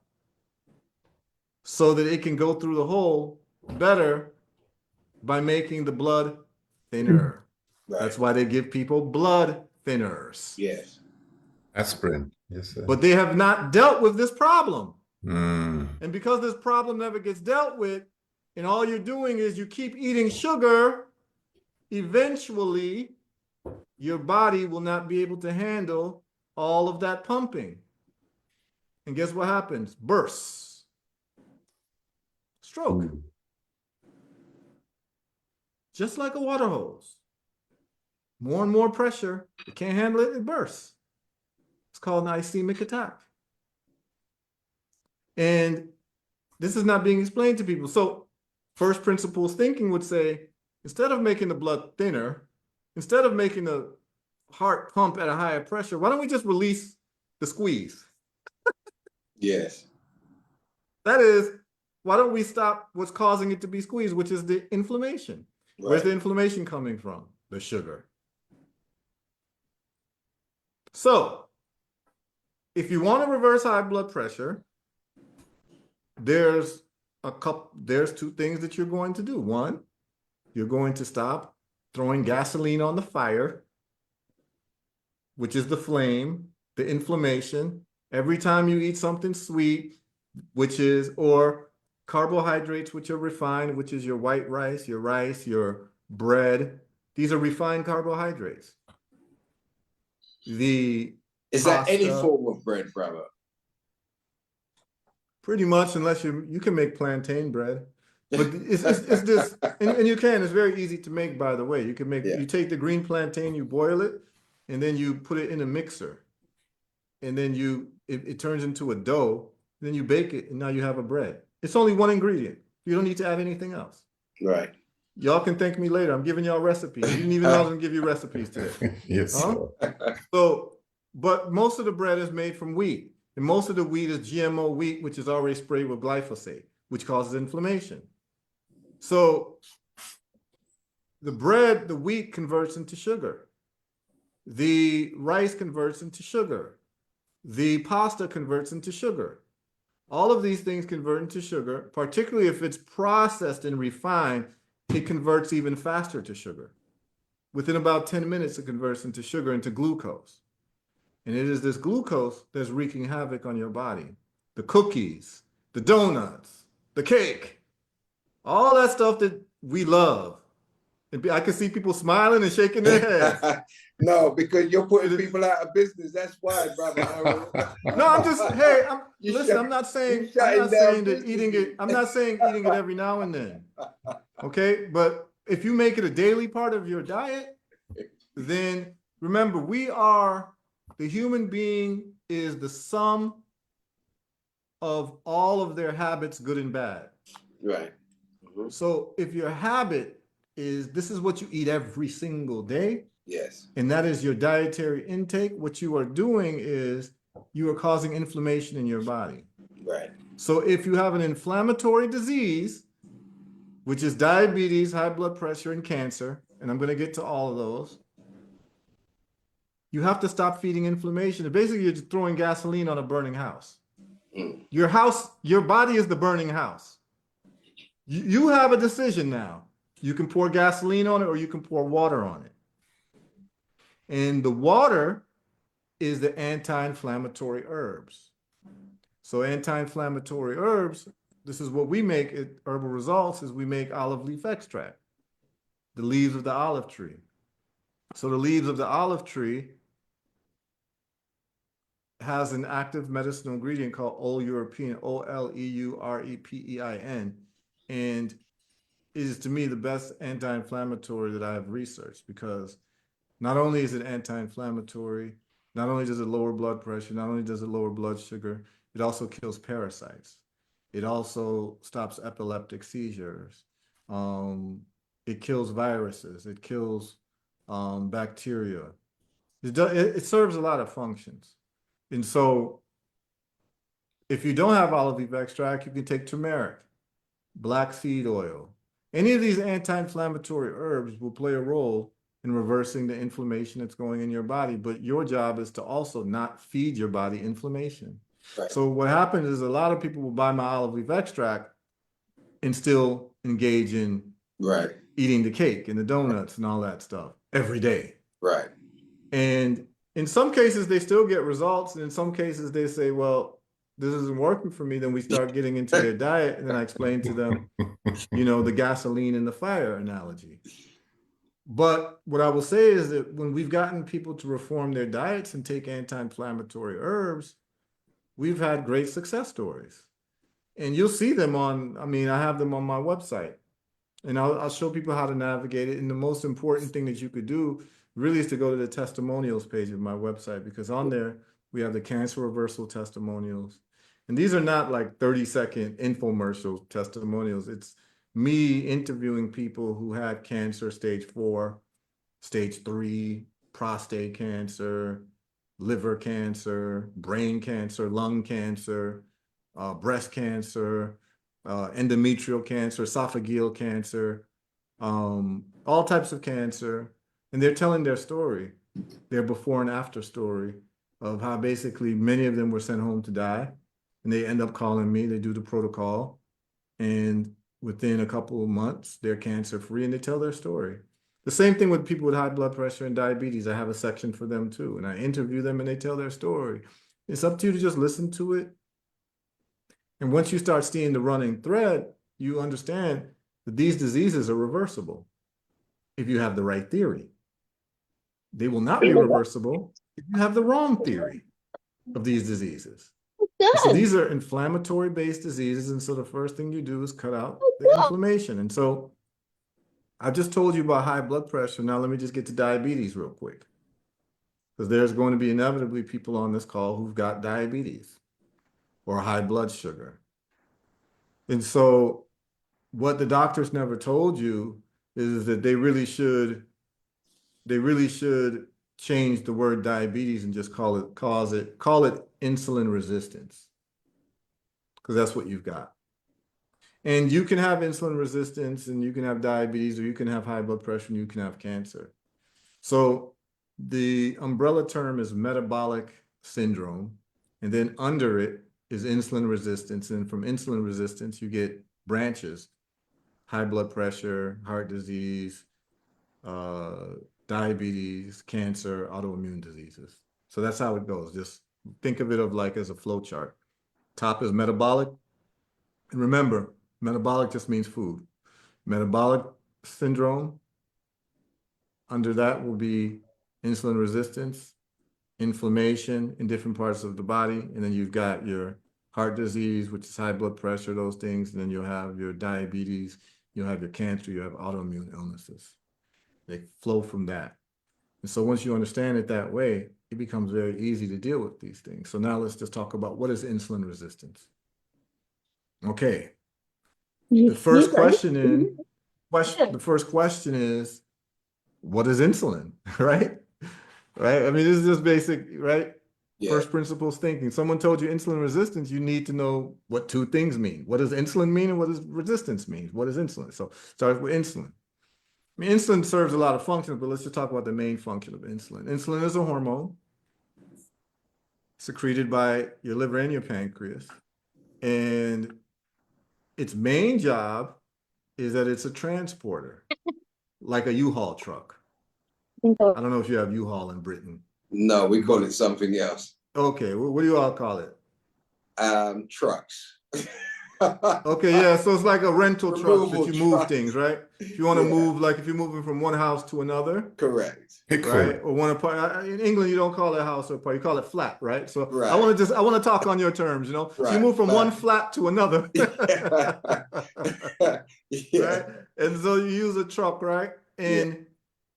S1: so that it can go through the hole better by making the blood thinner.
S3: Right.
S1: That's why they give people blood thinners.
S3: Yes.
S5: Aspirin. Yes, sir.
S1: But they have not dealt with this problem.
S5: Mm.
S1: And because this problem never gets dealt with, and all you're doing is you keep eating sugar, eventually your body will not be able to handle all of that pumping. And guess what happens? Bursts. Stroke.
S5: Ooh.
S1: Just like a water hose. more and more pressure, it can't handle it, it bursts. It's called an ischemic attack. And this is not being explained to people. So first principles thinking would say, instead of making the blood thinner, instead of making the heart pump at a higher pressure, why don't we just release the squeeze?
S3: Yes.
S1: That is, why don't we stop what's causing it to be squeezed, which is the inflammation.
S3: Right.
S1: Where's the inflammation coming from? The sugar. So if you want to reverse high blood pressure, there's two things that you're going to do. One, you're going to stop throwing gasoline on the fire, which is the flame, the inflammation. Every time you eat something sweet, or carbohydrates, which are refined, which is your white rice, your bread. These are refined carbohydrates.
S3: Is that any form of bread, brother?
S1: Pretty much, unless you can make plantain bread. But it's this, and you can, it's very easy to make, by the way. You can make, you take the green plantain, you boil it, and then you put it in a mixer. And then it turns into a dough, then you bake it, and now you have a bread. It's only one ingredient. You don't need to add anything else.
S3: Right.
S1: Y'all can thank me later. I'm giving y'all recipes. You didn't even know I was gonna give you recipes today.
S5: Yes.
S1: So, but most of the bread is made from wheat. And most of the wheat is GMO wheat, which is already sprayed with glyphosate, which causes inflammation. So the wheat converts into sugar. The rice converts into sugar. The pasta converts into sugar. All of these things convert into sugar, particularly if it's processed and refined, it converts even faster to sugar. Within about 10 minutes, it converts into sugar, into glucose. And it is this glucose that's wreaking havoc on your body. The cookies, the donuts, the cake, all that stuff that we love. And I can see people smiling and shaking their heads.
S3: No, because you're putting people out of business. That's why, brother.
S1: No, I'm just, hey, I'm not saying that eating it, I'm not saying eating it every now and then. Okay, but if you make it a daily part of your diet, then remember, the human being is the sum of all of their habits, good and bad.
S3: Right.
S1: So if your habit is, this is what you eat every single day.
S3: Yes.
S1: And that is your dietary intake. What you are doing is you are causing inflammation in your body.
S3: Right.
S1: So if you have an inflammatory disease, which is diabetes, high blood pressure, and cancer, and I'm going to get to all of those, you have to stop feeding inflammation. And basically, you're just throwing gasoline on a burning house. Your body is the burning house. You have a decision now. You can pour gasoline on it or you can pour water on it. And the water is the anti-inflammatory herbs. So anti-inflammatory herbs, this is what we make at Herbal Results, is we make olive leaf extract, the leaves of the olive tree. So the leaves of the olive tree has an active medicinal ingredient called Oleurepin, Oleurepein, and is to me the best anti-inflammatory that I have researched, because not only is it anti-inflammatory, not only does it lower blood pressure, not only does it lower blood sugar, it also kills parasites. It also stops epileptic seizures. It kills viruses. It kills bacteria. It serves a lot of functions. And so if you don't have olive leaf extract, you can take turmeric, black seed oil. Any of these anti-inflammatory herbs will play a role in reversing the inflammation that's going in your body. But your job is to also not feed your body inflammation. Right. So what happens is a lot of people will buy my olive leaf extract and still engage in eating the cake and the donuts and all that stuff every day.
S3: Right.
S1: And in some cases, they still get results. And in some cases, they say, well, this isn't working for me. Then we start getting into their diet. And then I explain to them, the gasoline and the fire analogy. But what I will say is that when we've gotten people to reform their diets and take anti-inflammatory herbs, we've had great success stories. And you'll see them I have them on my website. And I'll show people how to navigate it. And the most important thing that you could do really is to go to the testimonials page of my website, because on there we have the cancer reversal testimonials. And these are not like 30-second infomercial testimonials. It's me interviewing people who had cancer, stage 4, stage 3, prostate cancer, liver cancer, brain cancer, lung cancer, breast cancer, endometrial cancer, esophageal cancer, all types of cancer. And they're telling their story, their before and after story of how basically many of them were sent home to die. And they end up calling me, they do the protocol. And within a couple of months, they're cancer free, and they tell their story. The same thing with people with high blood pressure and diabetes. I have a section for them too. And I interview them and they tell their story. It's up to you to just listen to it. And once you start seeing the running thread, you understand that these diseases are reversible if you have the right theory. They will not be reversible if you have the wrong theory of these diseases. So these are inflammatory based diseases. And so the first thing you do is cut out the inflammation. And so I just told you about high blood pressure. Now let me just get to diabetes real quick, because there's going to be inevitably people on this call who've got diabetes or high blood sugar. And so what the doctors never told you is that they really should change the word diabetes and just call it insulin resistance, because that's what you've got. And you can have insulin resistance, and you can have diabetes, or you can have high blood pressure, and you can have cancer. So the umbrella term is metabolic syndrome, and then under it is insulin resistance. And from insulin resistance, you get branches: high blood pressure, heart disease, diabetes, cancer, autoimmune diseases. So that's how it goes. Just think of it as a flow chart. Top is metabolic. And remember, metabolic just means food. Metabolic syndrome, under that will be insulin resistance, inflammation in different parts of the body. And then you've got your heart disease, which is high blood pressure, those things. And then you'll have your diabetes, you'll have your cancer, you have autoimmune illnesses. They flow from that. And so once you understand it that way, it becomes very easy to deal with these things. So now let's just talk about, what is insulin resistance? Okay. The first question is, what is insulin, right? Right? I mean, this is just basic, right?
S3: Yeah.
S1: First principles thinking. Someone told you insulin resistance, you need to know what two things mean. What does insulin mean, and what does resistance mean? What is insulin? So start with insulin. I mean, insulin serves a lot of functions, but let's just talk about the main function of insulin. Insulin is a hormone secreted by your liver and your pancreas. And its main job is that it's a transporter, like a U-Haul truck. I don't know if you have U-Haul in Britain.
S3: No, we call it something else.
S1: Okay, what do you all call it?
S3: Trucks.
S1: Okay, yeah, so it's like a rental truck that you move
S3: truck.
S1: things, right? If you want to move, like if you're moving from one house to another,
S3: Correct.
S1: right? Or one apart. In England, you don't call it a house or a part, you call it flat, right? So
S3: Right.
S1: I want to talk on your terms, you know? So you move from one flat to another.
S3: Yeah.
S1: Right? And so you use a truck, right? And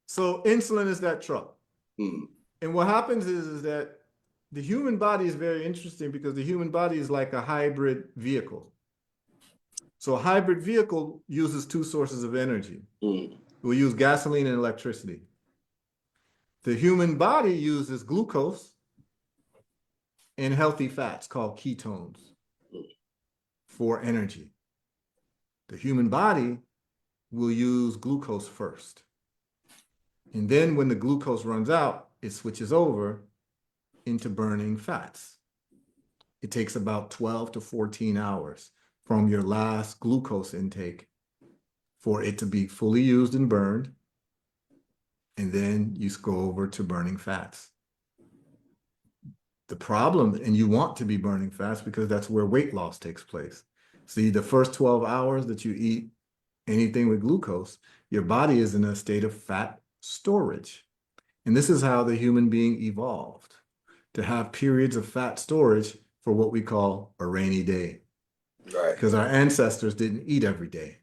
S1: so insulin is that truck. And what happens is that the human body is very interesting, because the human body is like a hybrid vehicle. So a hybrid vehicle uses two sources of energy. We use gasoline and electricity. The human body uses glucose and healthy fats called ketones for energy. The human body will use glucose first. And then when the glucose runs out, it switches over into burning fats. It takes about 12 to 14 hours from your last glucose intake for it to be fully used and burned. And then you go over to burning fats. The problem, and you want to be burning fats because that's where weight loss takes place. See, the first 12 hours that you eat anything with glucose, your body is in a state of fat storage. And this is how the human being evolved, to have periods of fat storage for what we call a rainy day.
S3: Right.
S1: Because our ancestors didn't eat every day.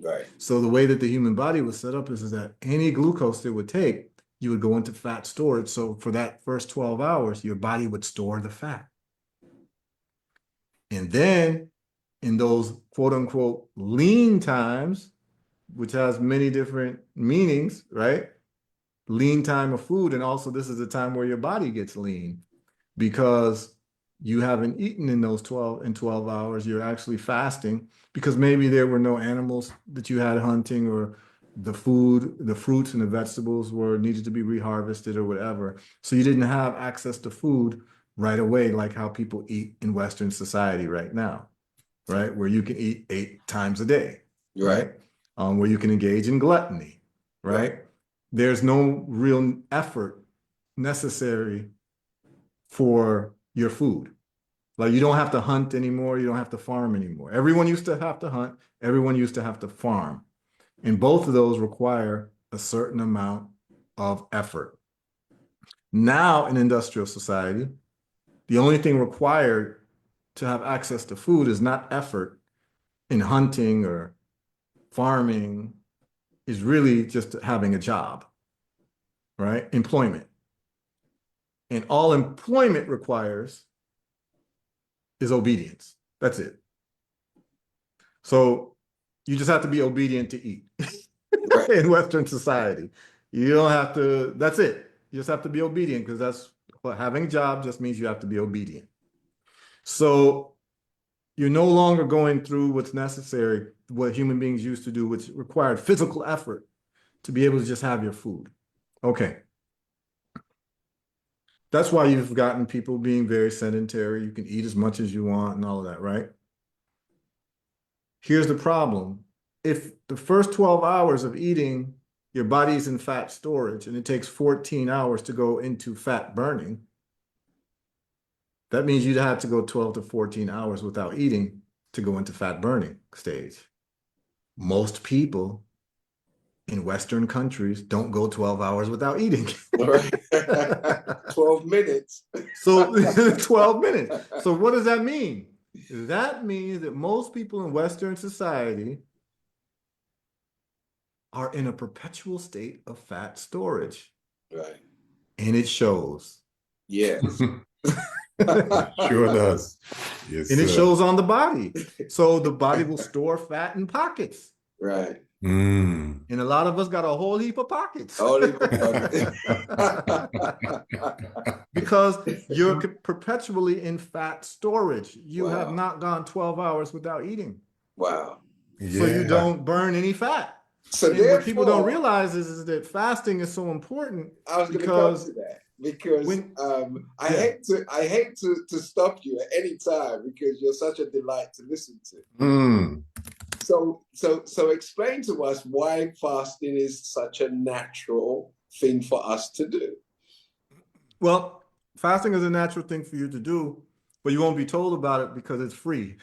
S3: Right.
S1: So the way that the human body was set up is that any glucose it would take, you would go into fat storage. So for that first 12 hours, your body would store the fat. And then in those quote unquote lean times, which has many different meanings, right? Lean time of food. And also this is the time where your body gets lean because you haven't eaten in those 12 hours. You're actually fasting because maybe there were no animals that you had hunting, or the food, the fruits and the vegetables were needed to be reharvested or whatever. So you didn't have access to food right away, like how people eat in Western society right now, right? Where you can eat 8 times a day, right? Where you can engage in gluttony, right? There's no real effort necessary for your food. Like you don't have to hunt anymore. You don't have to farm anymore. Everyone used to have to hunt. Everyone used to have to farm. And both of those require a certain amount of effort. Now in industrial society, the only thing required to have access to food is not effort in hunting or farming, is really just having a job, right? Employment. And all employment requires is obedience. That's it. So you just have to be obedient to eat in Western society. You don't have to, that's it. You just have to be obedient because that's what having a job just means you have to be obedient. So you're no longer going through what's necessary, what human beings used to do, which required physical effort to be able to just have your food. Okay. That's why you've gotten people being very sedentary. You can eat as much as you want and all of that, right? Here's the problem. If the first 12 hours of eating, your body's in fat storage and it takes 14 hours to go into fat burning, that means you'd have to go 12 to 14 hours without eating to go into fat burning stage. Most people in Western countries don't go 12 hours without eating.
S3: 12 minutes.
S1: So 12 minutes. So what does that mean? That means that most people in Western society are in a perpetual state of fat storage.
S3: Right.
S1: And it shows.
S3: Yes.
S5: Sure does. Yes,
S1: And it
S5: sir.
S1: shows on the body. So the body will store fat in pockets.
S3: Right.
S5: Mm.
S1: And a lot of us got a whole heap of pockets. Because you're perpetually in fat storage. You have not gone 12 hours without eating.
S3: Wow.
S1: So you don't burn any fat.
S3: So
S1: and what people don't realize is that fasting is so important.
S3: I was going to come to that because I hate to stop you at any time because you're such a delight to listen to.
S5: Mm.
S3: So explain to us why fasting is such a natural thing for us to do.
S1: Well, fasting is a natural thing for you to do, but you won't be told about it because it's free.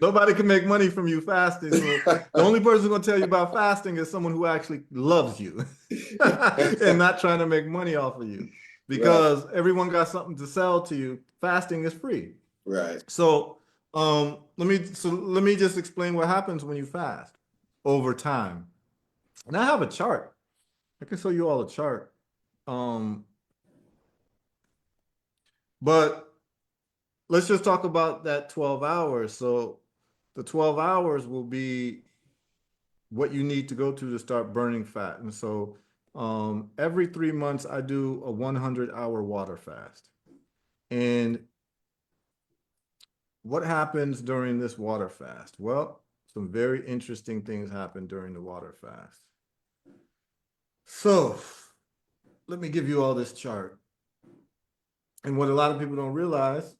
S1: Nobody can make money from you fasting. So the only person who's going to tell you about fasting is someone who actually loves you and not trying to make money off of you, because everyone got something to sell to you. Fasting is free.
S3: Right.
S1: So let me just explain what happens when you fast over time. And I have a chart. I can show you all a chart. But let's just talk about that 12 hours. So the 12 hours will be what you need to go to start burning fat. And so every 3 months, I do a 100-hour water fast. And what happens during this water fast? Well, some very interesting things happen during the water fast. So let me give you all this chart. And what a lot of people don't realize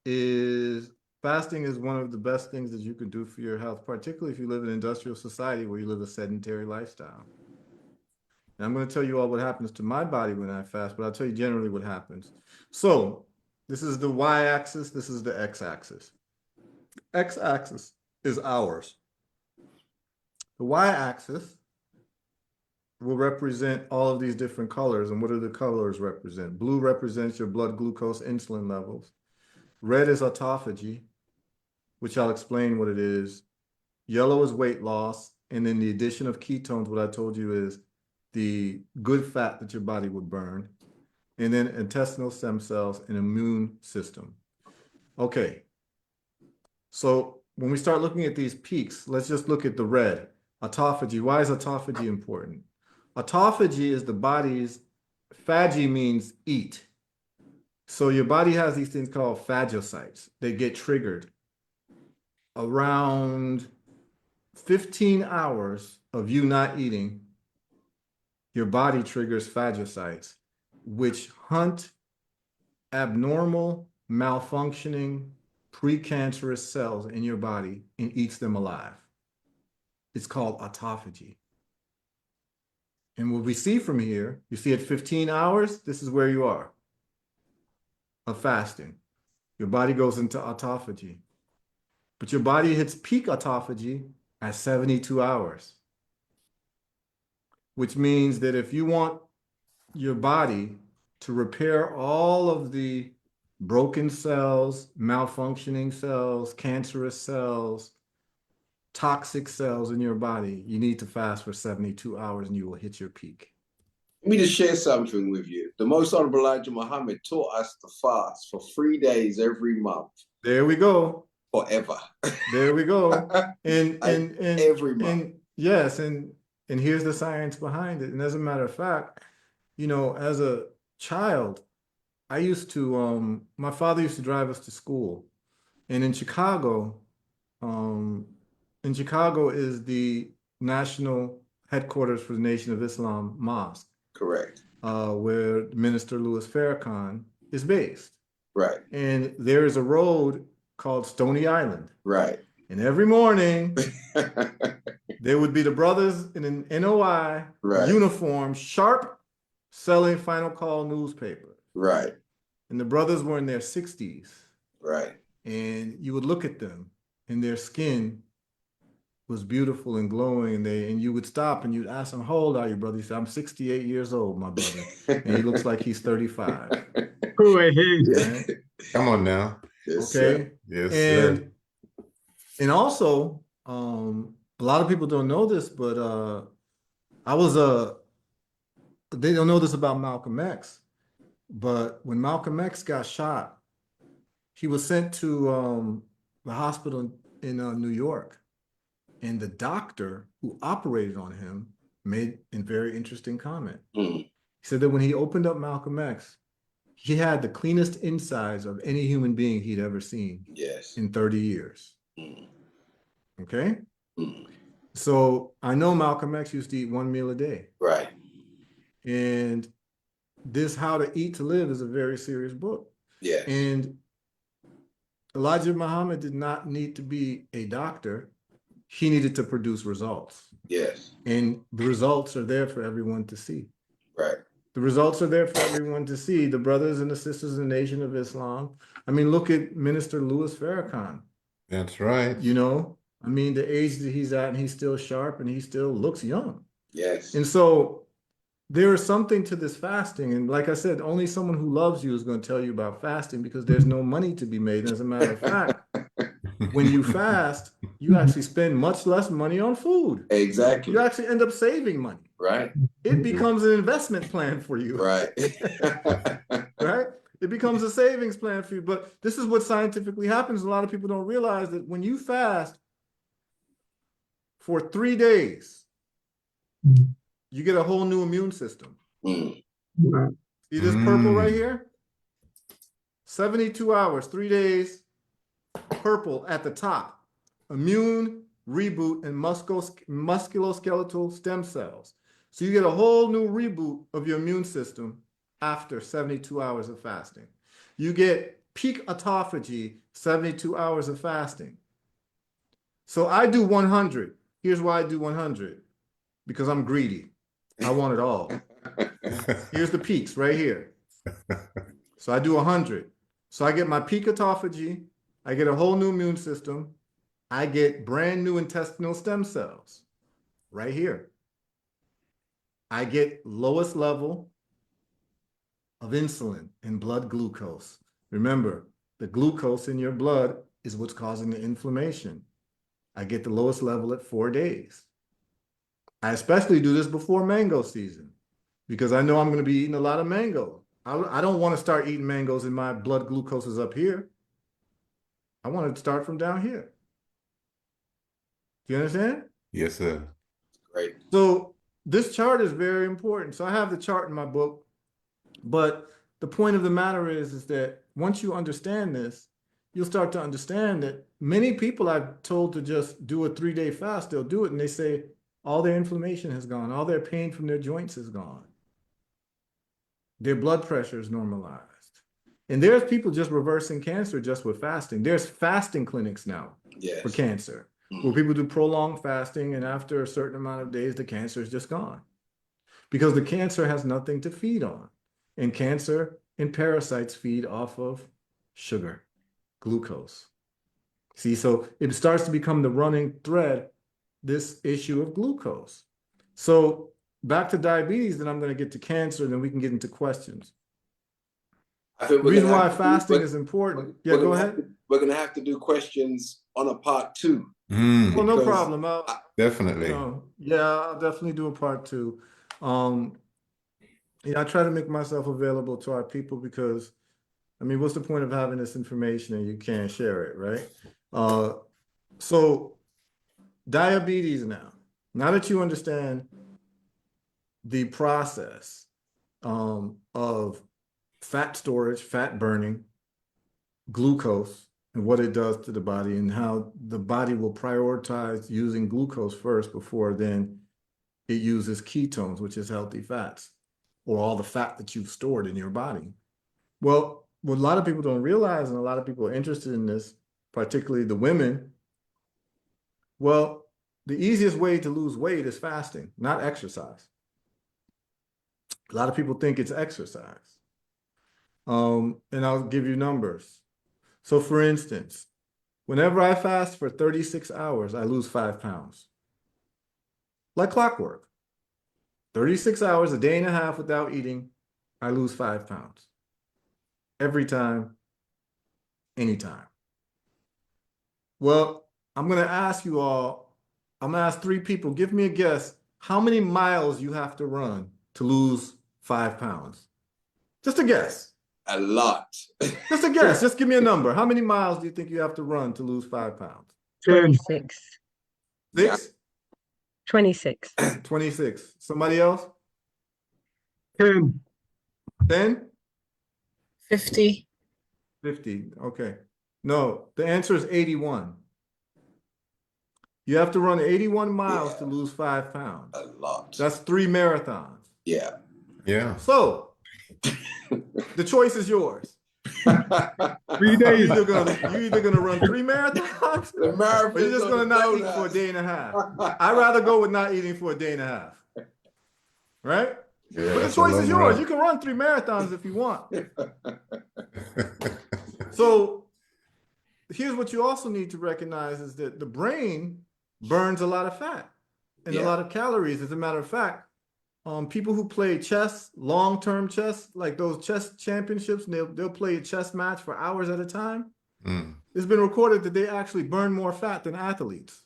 S1: is fasting is one of the best things that you can do for your health, particularly if you live in an industrial society where you live a sedentary lifestyle. And I'm going to tell you all what happens to my body when I fast, but I'll tell you generally what happens. So this is the y-axis, this is the x-axis. X-axis is hours. The y-axis will represent all of these different colors. And what do the colors represent? Blue represents your blood glucose insulin levels. Red is autophagy. which I'll explain what it is. Yellow is weight loss. And then the addition of ketones, what I told you is the good fat that your body would burn. And then intestinal stem cells and immune system. Okay. So when we start looking at these peaks, let's just look at the red. Autophagy. Why is autophagy important? Autophagy is the body's, phagy means eat. So your body has these things called phagocytes. They get triggered around 15 hours of you not eating. Your body triggers phagocytes, which hunt abnormal, malfunctioning, precancerous cells in your body and eats them alive. It's called autophagy. And what we see from here, you see at 15 hours, this is where you are of fasting. Your body goes into autophagy. But your body hits peak autophagy at 72 hours. Which means that if you want your body to repair all of the broken cells, malfunctioning cells, cancerous cells, toxic cells in your body, you need to fast for 72 hours and you will hit your peak.
S3: Let me just share something with you. The Most Honorable Elijah Muhammad taught us to fast for 3 days every month.
S1: There we go.
S3: Forever.
S1: There we go. And
S3: every month.
S1: And yes, and here's the science behind it. And as a matter of fact, you know, as a child, I used to my father used to drive us to school. And in Chicago is the national headquarters for the Nation of Islam Mosque.
S3: Correct.
S1: Where Minister Louis Farrakhan is based.
S3: Right.
S1: And there is a road called Stony Island.
S3: Right.
S1: And every morning, there would be the brothers in an NOI uniform, sharp, selling Final Call newspaper. Right. And the brothers were in their 60s. Right. And you would look at them, and their skin was beautiful and glowing, and you would stop and you'd ask them, how old are you, brother? He said, I'm 68 years old, my brother. And he looks like he's 35.
S5: Right? Come on now.
S3: Yes,
S1: okay.
S3: Sir.
S5: Yes, sir.
S1: And also, a lot of people don't know this, but they don't know this about Malcolm X, but when Malcolm X got shot, he was sent to the hospital in New York. And the doctor who operated on him made a very interesting comment. He said that when he opened up Malcolm X, he had the cleanest insides of any human being he'd ever seen in 30 years. Okay? So I know Malcolm X used to eat 1 meal a day. Right. And this How to Eat to Live is a very serious book. Yeah. And Elijah Muhammad did not need to be a doctor. He needed to produce results. Yes. And the results are there for everyone to see. Right. The results are there for everyone to see. The brothers and the sisters in the Nation of Islam. I mean, look at Minister Louis Farrakhan.
S5: That's right.
S1: You know, I mean, the age that he's at, and he's still sharp and he still looks young. Yes. And so there is something to this fasting. And like I said, only someone who loves you is going to tell you about fasting, because there's no money to be made. And as a matter of fact, when you fast, you actually spend much less money on food. Exactly. You actually end up saving money. Right. It becomes an investment plan for you. Right. Right. It becomes a savings plan for you. But this is what scientifically happens. A lot of people don't realize that when you fast for 3 days, you get a whole new immune system. See this purple right here? 72 hours, 3 days, purple at the top. Immune reboot and musculoskeletal stem cells. So you get a whole new reboot of your immune system after 72 hours of fasting. You get peak autophagy, 72 hours of fasting. So I do 100. Here's why I do 100. Because I'm greedy. I want it all. Here's the peaks right here. So I do 100. So I get my peak autophagy. I get a whole new immune system. I get brand new intestinal stem cells right here. I get lowest level of insulin and blood glucose. Remember, the glucose in your blood is what's causing the inflammation. I get the lowest level at 4 days. I especially do this before mango season because I know I'm going to be eating a lot of mango. I don't want to start eating mangoes and my blood glucose is up here. I want to start from down here. Do you understand?
S5: Yes, sir.
S3: Great.
S1: So this chart is very important. So I have the chart in my book, but the point of the matter is that once you understand this, you'll start to understand that many people I've told to just do a 3-day fast, they'll do it and they say all their inflammation has gone, all their pain from their joints is gone. Their blood pressure is normalized. And there's people just reversing cancer just with fasting. There's fasting clinics now for cancer, where people do prolonged fasting, and after a certain amount of days, the cancer is just gone. Because the cancer has nothing to feed on. And cancer and parasites feed off of sugar, glucose. See, so it starts to become the running thread, this issue of glucose. So back to diabetes, then I'm going to get to cancer, and then we can get into questions.
S3: I think
S1: The reason why fasting is important. Yeah, go ahead.
S3: We're going to have to do questions on a part 2.
S1: Well, no problem.
S5: Definitely.
S1: Yeah, I'll definitely do a part 2. Yeah, I try to make myself available to our people because, I mean, what's the point of having this information and you can't share it, right? So diabetes now that you understand the process of fat storage, fat burning, glucose, and what it does to the body and how the body will prioritize using glucose first before then it uses ketones, which is healthy fats, or all the fat that you've stored in your body. Well, what a lot of people don't realize, and a lot of people are interested in this, particularly the women, well, the easiest way to lose weight is fasting, not exercise. A lot of people think it's exercise. And I'll give you numbers. So for instance, whenever I fast for 36 hours, I lose 5 pounds. Like clockwork. 36 hours, a day and a half without eating, I lose 5 pounds. Every time, anytime. Well, I'm going to ask you all, I'm going to ask 3 people, give me a guess how many miles you have to run to lose 5 pounds. Just a guess.
S3: A lot.
S1: Just a guess. Just give me a number. How many miles do you think you have to run to lose 5 pounds?
S4: 26.
S1: 6?
S4: 26.
S1: 26. Somebody else?
S6: 10.
S1: 10?
S7: 50.
S1: 50. Okay. No, the answer is 81. You have to run 81 miles to lose 5 pounds.
S3: A lot.
S1: That's 3 marathons.
S3: Yeah.
S5: Yeah.
S1: So the choice is yours.
S6: 3 days.
S1: You're either gonna run 3 marathons,
S3: The marathon
S1: or you're just gonna not eat for a day and a half. I'd rather go with not eating for a day and a half. Right?
S5: Yeah,
S1: But the
S5: that's a
S1: choice is
S5: long
S1: yours.
S5: run.
S1: You can run 3 marathons if you want. So here's what you also need to recognize is that the brain burns a lot of fat and a lot of calories. As a matter of fact, people who play chess, long-term chess, like those chess championships, and they'll play a chess match for hours at a time. It's been recorded that they actually burn more fat than athletes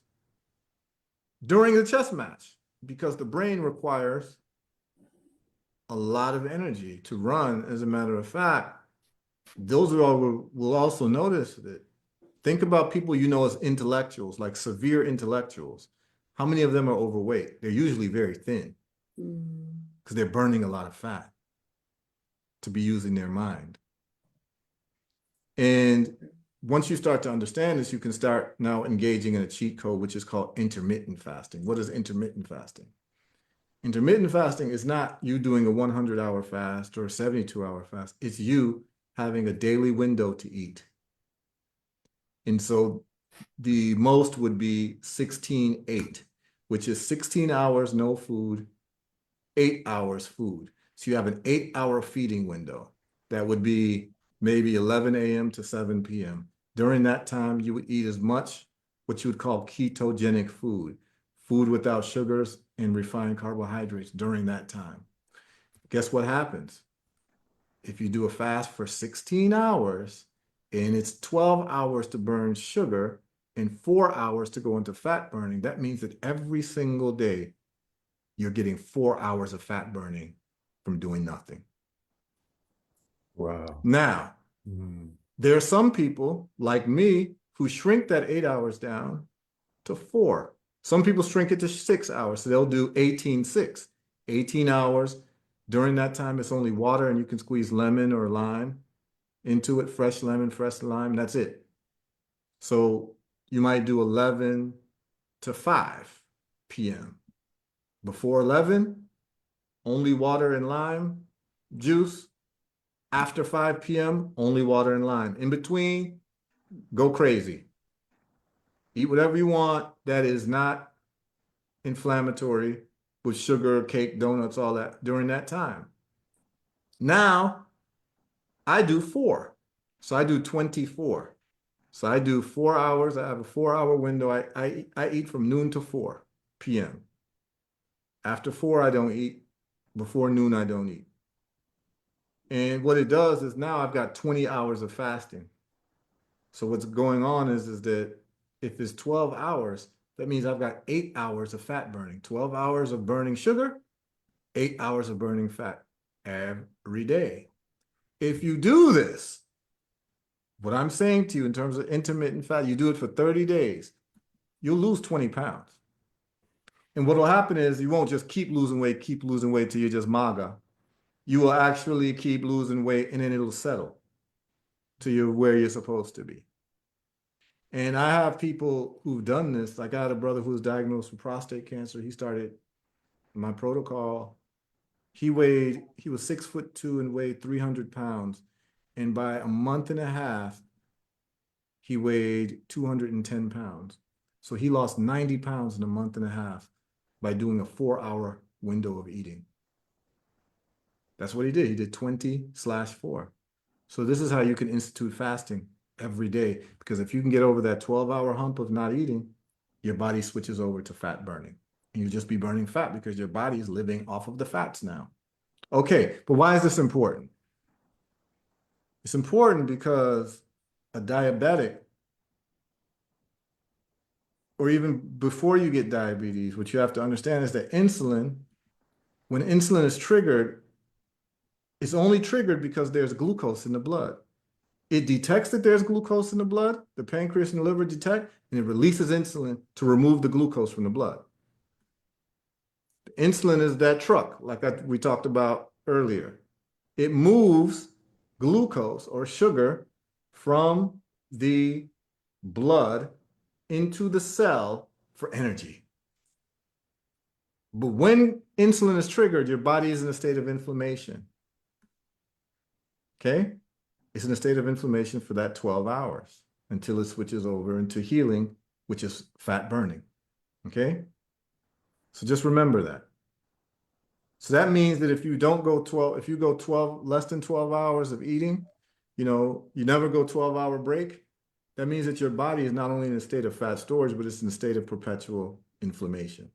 S1: during the chess match because the brain requires a lot of energy to run. As a matter of fact, those are all will also notice that. Think about people you know as intellectuals, like severe intellectuals. How many of them are overweight? They're usually very thin because they're burning a lot of fat to be using their mind. And once you start to understand this, you can start now engaging in a cheat code, which is called intermittent fasting. What is intermittent fasting? Intermittent fasting is not you doing a 100-hour fast or a 72-hour fast. It's you having a daily window to eat. And so the most would be 16-8, which is 16 hours no food, 8 hours food. So you have an 8-hour feeding window. That would be maybe 11 a.m. to 7 p.m. During that time, you would eat as much what you would call ketogenic food, food without sugars and refined carbohydrates during that time. Guess what happens? If you do a fast for 16 hours, and it's 12 hours to burn sugar and 4 hours to go into fat burning. That means that every single day you're getting 4 hours of fat burning from doing nothing.
S5: Wow.
S1: Now,
S5: Mm.
S1: there are some people like me who shrink that 8 hours down to 4. Some people shrink it to 6 hours, so they'll do 18-6. 18 hours. During that time, it's only water, and you can squeeze lemon or lime into it, fresh lemon, fresh lime, that's it. So you might do 11 to 5 p.m. Before 11, only water and lime juice. After 5 p.m., only water and lime. In between, go crazy. Eat whatever you want that is not inflammatory with sugar, cake, donuts, all that during that time. Now, I do 4. So I do 24. So I do 4 hours. I have a 4-hour window. I eat from noon to 4 p.m. After 4, I don't eat. Before noon, I don't eat. And what it does is now I've got 20 hours of fasting. So what's going on is that if it's 12 hours, that means I've got 8 hours of fat burning, 12 hours of burning sugar, 8 hours of burning fat every day. If you do this, what I'm saying to you in terms of intermittent fat, you do it for 30 days, you'll lose 20 pounds. And what will happen is you won't just keep losing weight till you're just MAGA. You will actually keep losing weight, and then it'll settle to where you're supposed to be. And I have people who've done this. Like I had a brother who was diagnosed with prostate cancer. He started my protocol. He was 6'2" and weighed 300 pounds. And by a month and a half, he weighed 210 pounds. So he lost 90 pounds in a month and a half by doing a 4-hour window of eating. That's what he did. He did 20/4. So this is how you can institute fasting every day, because if you can get over that 12-hour hump of not eating, your body switches over to fat burning. And you'll just be burning fat because your body is living off of the fats now. Okay, but why is this important? It's important because a diabetic, or even before you get diabetes, what you have to understand is that when insulin is triggered, it's only triggered because there's glucose in the blood. It detects that there's glucose in the blood, the pancreas and the liver detect, and it releases insulin to remove the glucose from the blood. The insulin is that truck, like we talked about earlier. It moves glucose or sugar from the blood into the cell for energy. But when insulin is triggered, your body is in a state of inflammation. Okay? It's in a state of inflammation for that 12 hours until it switches over into healing, which is fat burning. Okay? So just remember that. So that means that if you go 12, less than 12 hours of eating, you never go 12-hour break, that means that your body is not only in a state of fat storage, but it's in a state of perpetual inflammation.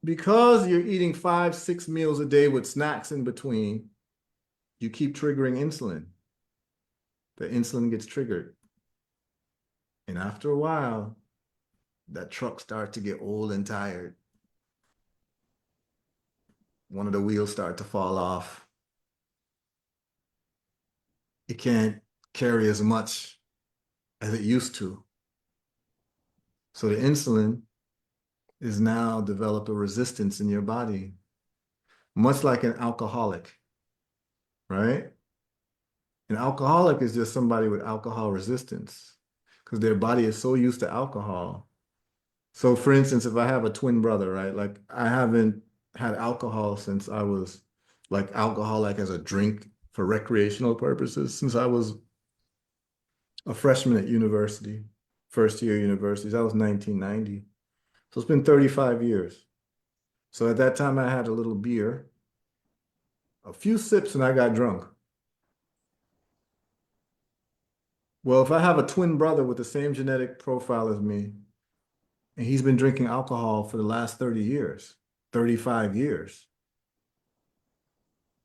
S1: Because you're eating 5-6 meals a day with snacks in between, you keep triggering insulin. The insulin gets triggered. And after a while, that truck starts to get old and tired. One of the wheels start to fall off. It can't carry as much as it used to. So the insulin is now developed a resistance in your body, much like an alcoholic, right? An alcoholic is just somebody with alcohol resistance because their body is so used to alcohol. So for instance, if I have a twin brother, right? Like I haven't had alcohol since I was like alcoholic as a drink for recreational purposes since I was a freshman at university, first year university. That was 1990. So it's been 35 years. So at that time I had a little beer, a few sips, and I got drunk. Well, if I have a twin brother with the same genetic profile as me, and he's been drinking alcohol for the last 30 years, 35 years,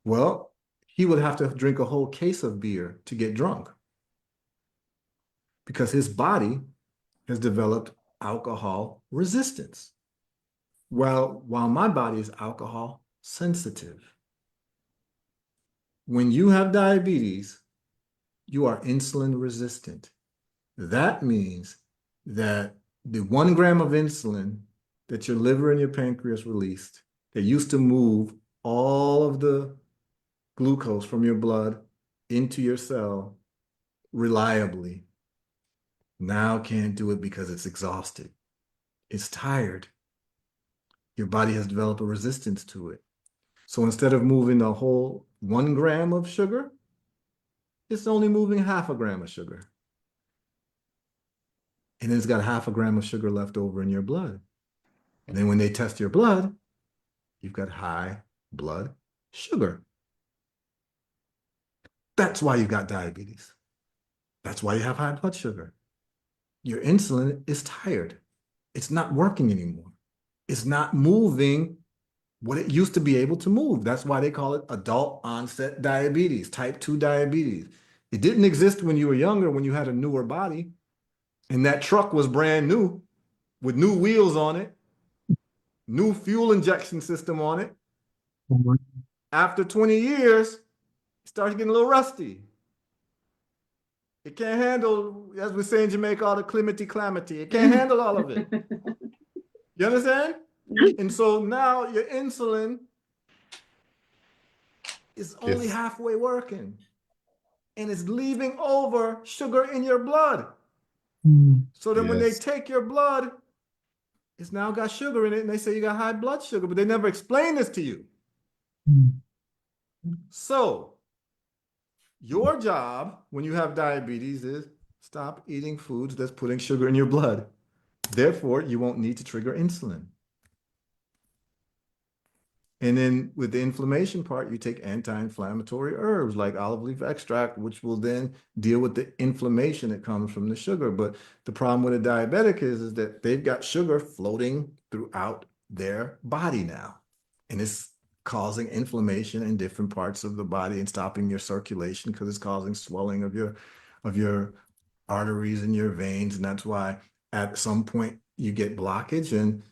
S1: well, he would have to drink a whole case of beer to get drunk because his body has developed alcohol resistance. While my body is alcohol sensitive. When you have diabetes, you are insulin resistant. That means that the 1 gram of insulin that your liver and your pancreas released, that used to move all of the glucose from your blood into your cell reliably, now can't do it because it's exhausted. It's tired. Your body has developed a resistance to it. So instead of moving the whole 1 gram of sugar, it's only moving half a gram of sugar. And then it's got half a gram of sugar left over in your blood. And then when they test your blood, you've got high blood sugar. That's why you've got diabetes. That's why you have high blood sugar. Your insulin is tired. It's not working anymore. It's not moving what it used to be able to move. That's why they call it adult onset diabetes, type 2 diabetes. It didn't exist when you were younger, when you had a newer body, and that truck was brand new with new wheels on it, new fuel injection system on it. After 20 years, it starts getting a little rusty. It can't handle, as we say in Jamaica, all the climity. It can't handle all of it. You understand? And so now your insulin is only
S5: Yes.
S1: halfway working. And it's leaving over sugar in your blood. So then when they
S5: Yes.
S1: take your blood, it's now got sugar in it, and they say you got high blood sugar, but they never explain this to you. So your job when you have diabetes is stop eating foods that's putting sugar in your blood. Therefore, you won't need to trigger insulin. And then with the inflammation part, you take anti-inflammatory herbs like olive leaf extract, which will then deal with the inflammation that comes from the sugar. But the problem with a diabetic is that they've got sugar floating throughout their body now. And it's causing inflammation in different parts of the body and stopping your circulation because it's causing swelling of your arteries and your veins. And that's why at some point you get blockage and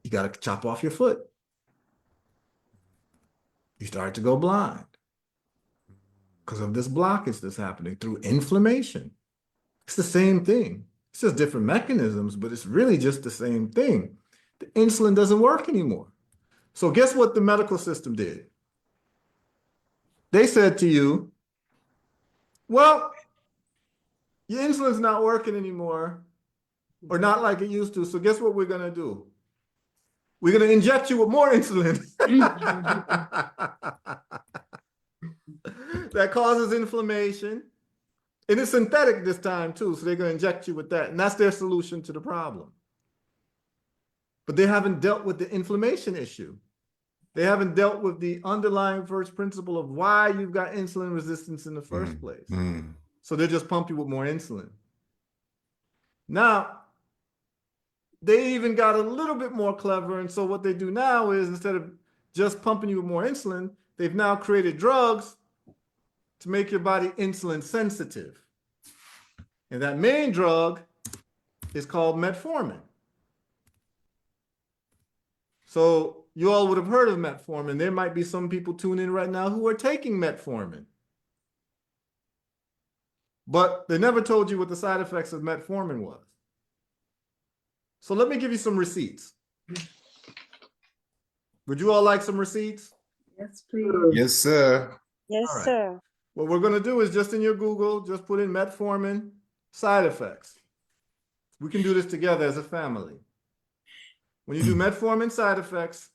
S1: you got to chop off your foot. You start to go blind because of this blockage that's happening through inflammation. It's the same thing. It's just different mechanisms, but it's really just the same thing. The insulin doesn't work anymore. So guess what the medical system did? They said to you, well, your insulin's not working anymore, or not like it used to. So guess what we're going to do? We're going to inject you with more insulin. That causes inflammation. And it's synthetic this time too, so they're going to inject you with that. And that's their solution to the problem. But they haven't dealt with the inflammation issue. They haven't dealt with the underlying first principle of why you've got insulin resistance in the first place. So they just pump you with more insulin. Now, they even got a little bit more clever. And so what they do now is instead of just pumping you with more insulin, they've now created drugs to make your body insulin sensitive. And that main drug is called metformin. So you all would have heard of metformin. There might be some people tuning in right now who are taking metformin. But they never told you what the side effects of metformin was. So let me give you some receipts. Would you all like some receipts?
S2: Yes, please.
S5: Yes, sir.
S4: Yes,
S1: All right.
S4: sir.
S1: What we're going to do is just in your Google, just put in metformin side effects. We can do this together as a family. When you do metformin side effects,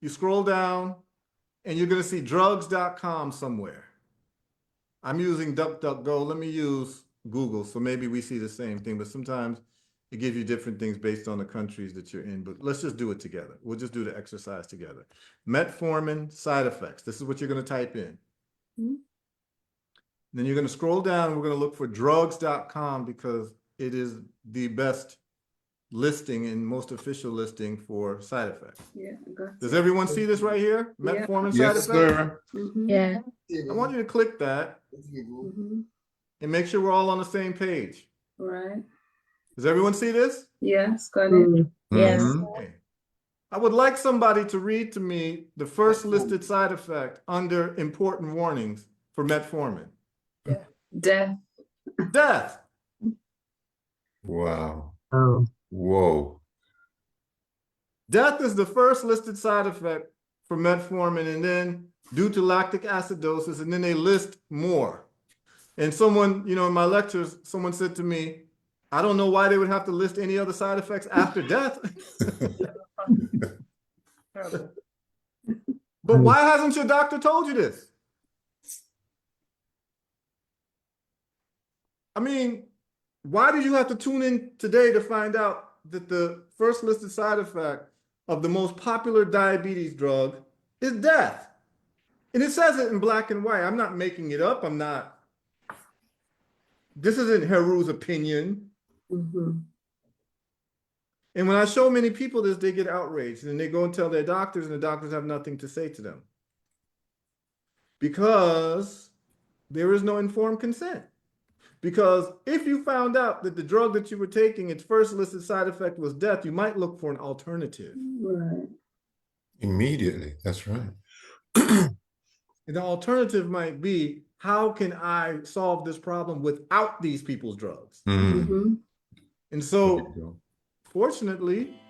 S1: you scroll down and you're going to see drugs.com somewhere. I'm using DuckDuckGo. Let me use Google. So maybe we see the same thing, but sometimes it gives you different things based on the countries that you're in. But let's just do it together. We'll just do the exercise together. Metformin side effects. This is what you're going to type in. Then you're going to scroll down and we're going to look for drugs.com because it is the best listing and most official listing for side effects.
S2: Yeah, I got
S1: Does
S2: it.
S1: everyone see this right here?
S2: Yeah.
S1: Metformin side
S5: Yes,
S1: effects?
S5: sir.
S2: Mhm,
S4: Yeah.
S1: I want you to click that
S2: mhm.
S1: and make sure we're all on the same page.
S2: Right.
S1: Does everyone see this?
S2: Yes, got it.
S6: Mm,
S4: Yeah.
S5: Mhm.
S1: Okay. I would like somebody to read to me the first listed side effect under important warnings for metformin.
S2: Death.
S1: Death.
S5: Wow.
S6: oh,
S5: Whoa.
S1: Death is the first listed side effect for metformin, and then due to lactic acidosis, and then they list more. And someone, you know, in my lectures, someone said to me, I don't know why they would have to list any other side effects after death.
S2: Terrible.
S1: But why hasn't your doctor told you this? I mean, why did you have to tune in today to find out that the first listed side effect of the most popular diabetes drug is death? And it says it in black and white. I'm not making it up. This isn't Heru's opinion.
S2: Mhm.
S1: And when I show many people this, they get outraged and they go and tell their doctors, and the doctors have nothing to say to them. Because there is no informed consent. Because if you found out that the drug that you were taking, its first listed side effect was death, you might look for an alternative.
S2: Right.
S5: Immediately. That's right.
S1: And the alternative might be, how can I solve this problem without these people's drugs?
S5: Mm.
S2: Mhm.
S1: And
S5: There
S1: so,
S5: you go.
S1: fortunately,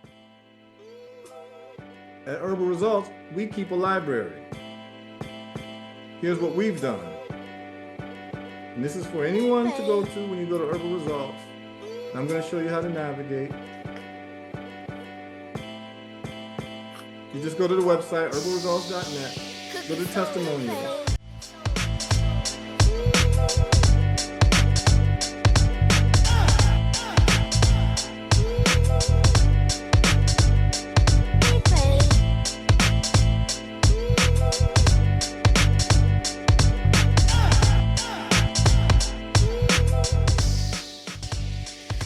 S1: at Herbal Results, we keep a library. Here's what we've done. And this is for anyone to go to when you go to Herbal Results. And I'm going to show you how to navigate. You just go to the website, herbalresults.net, go to testimonials.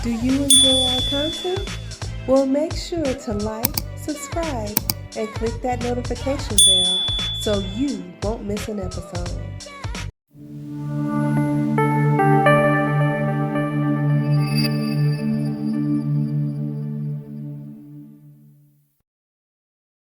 S8: Do you enjoy our content? Well, make sure to like, subscribe, and click that notification bell so you won't miss an episode.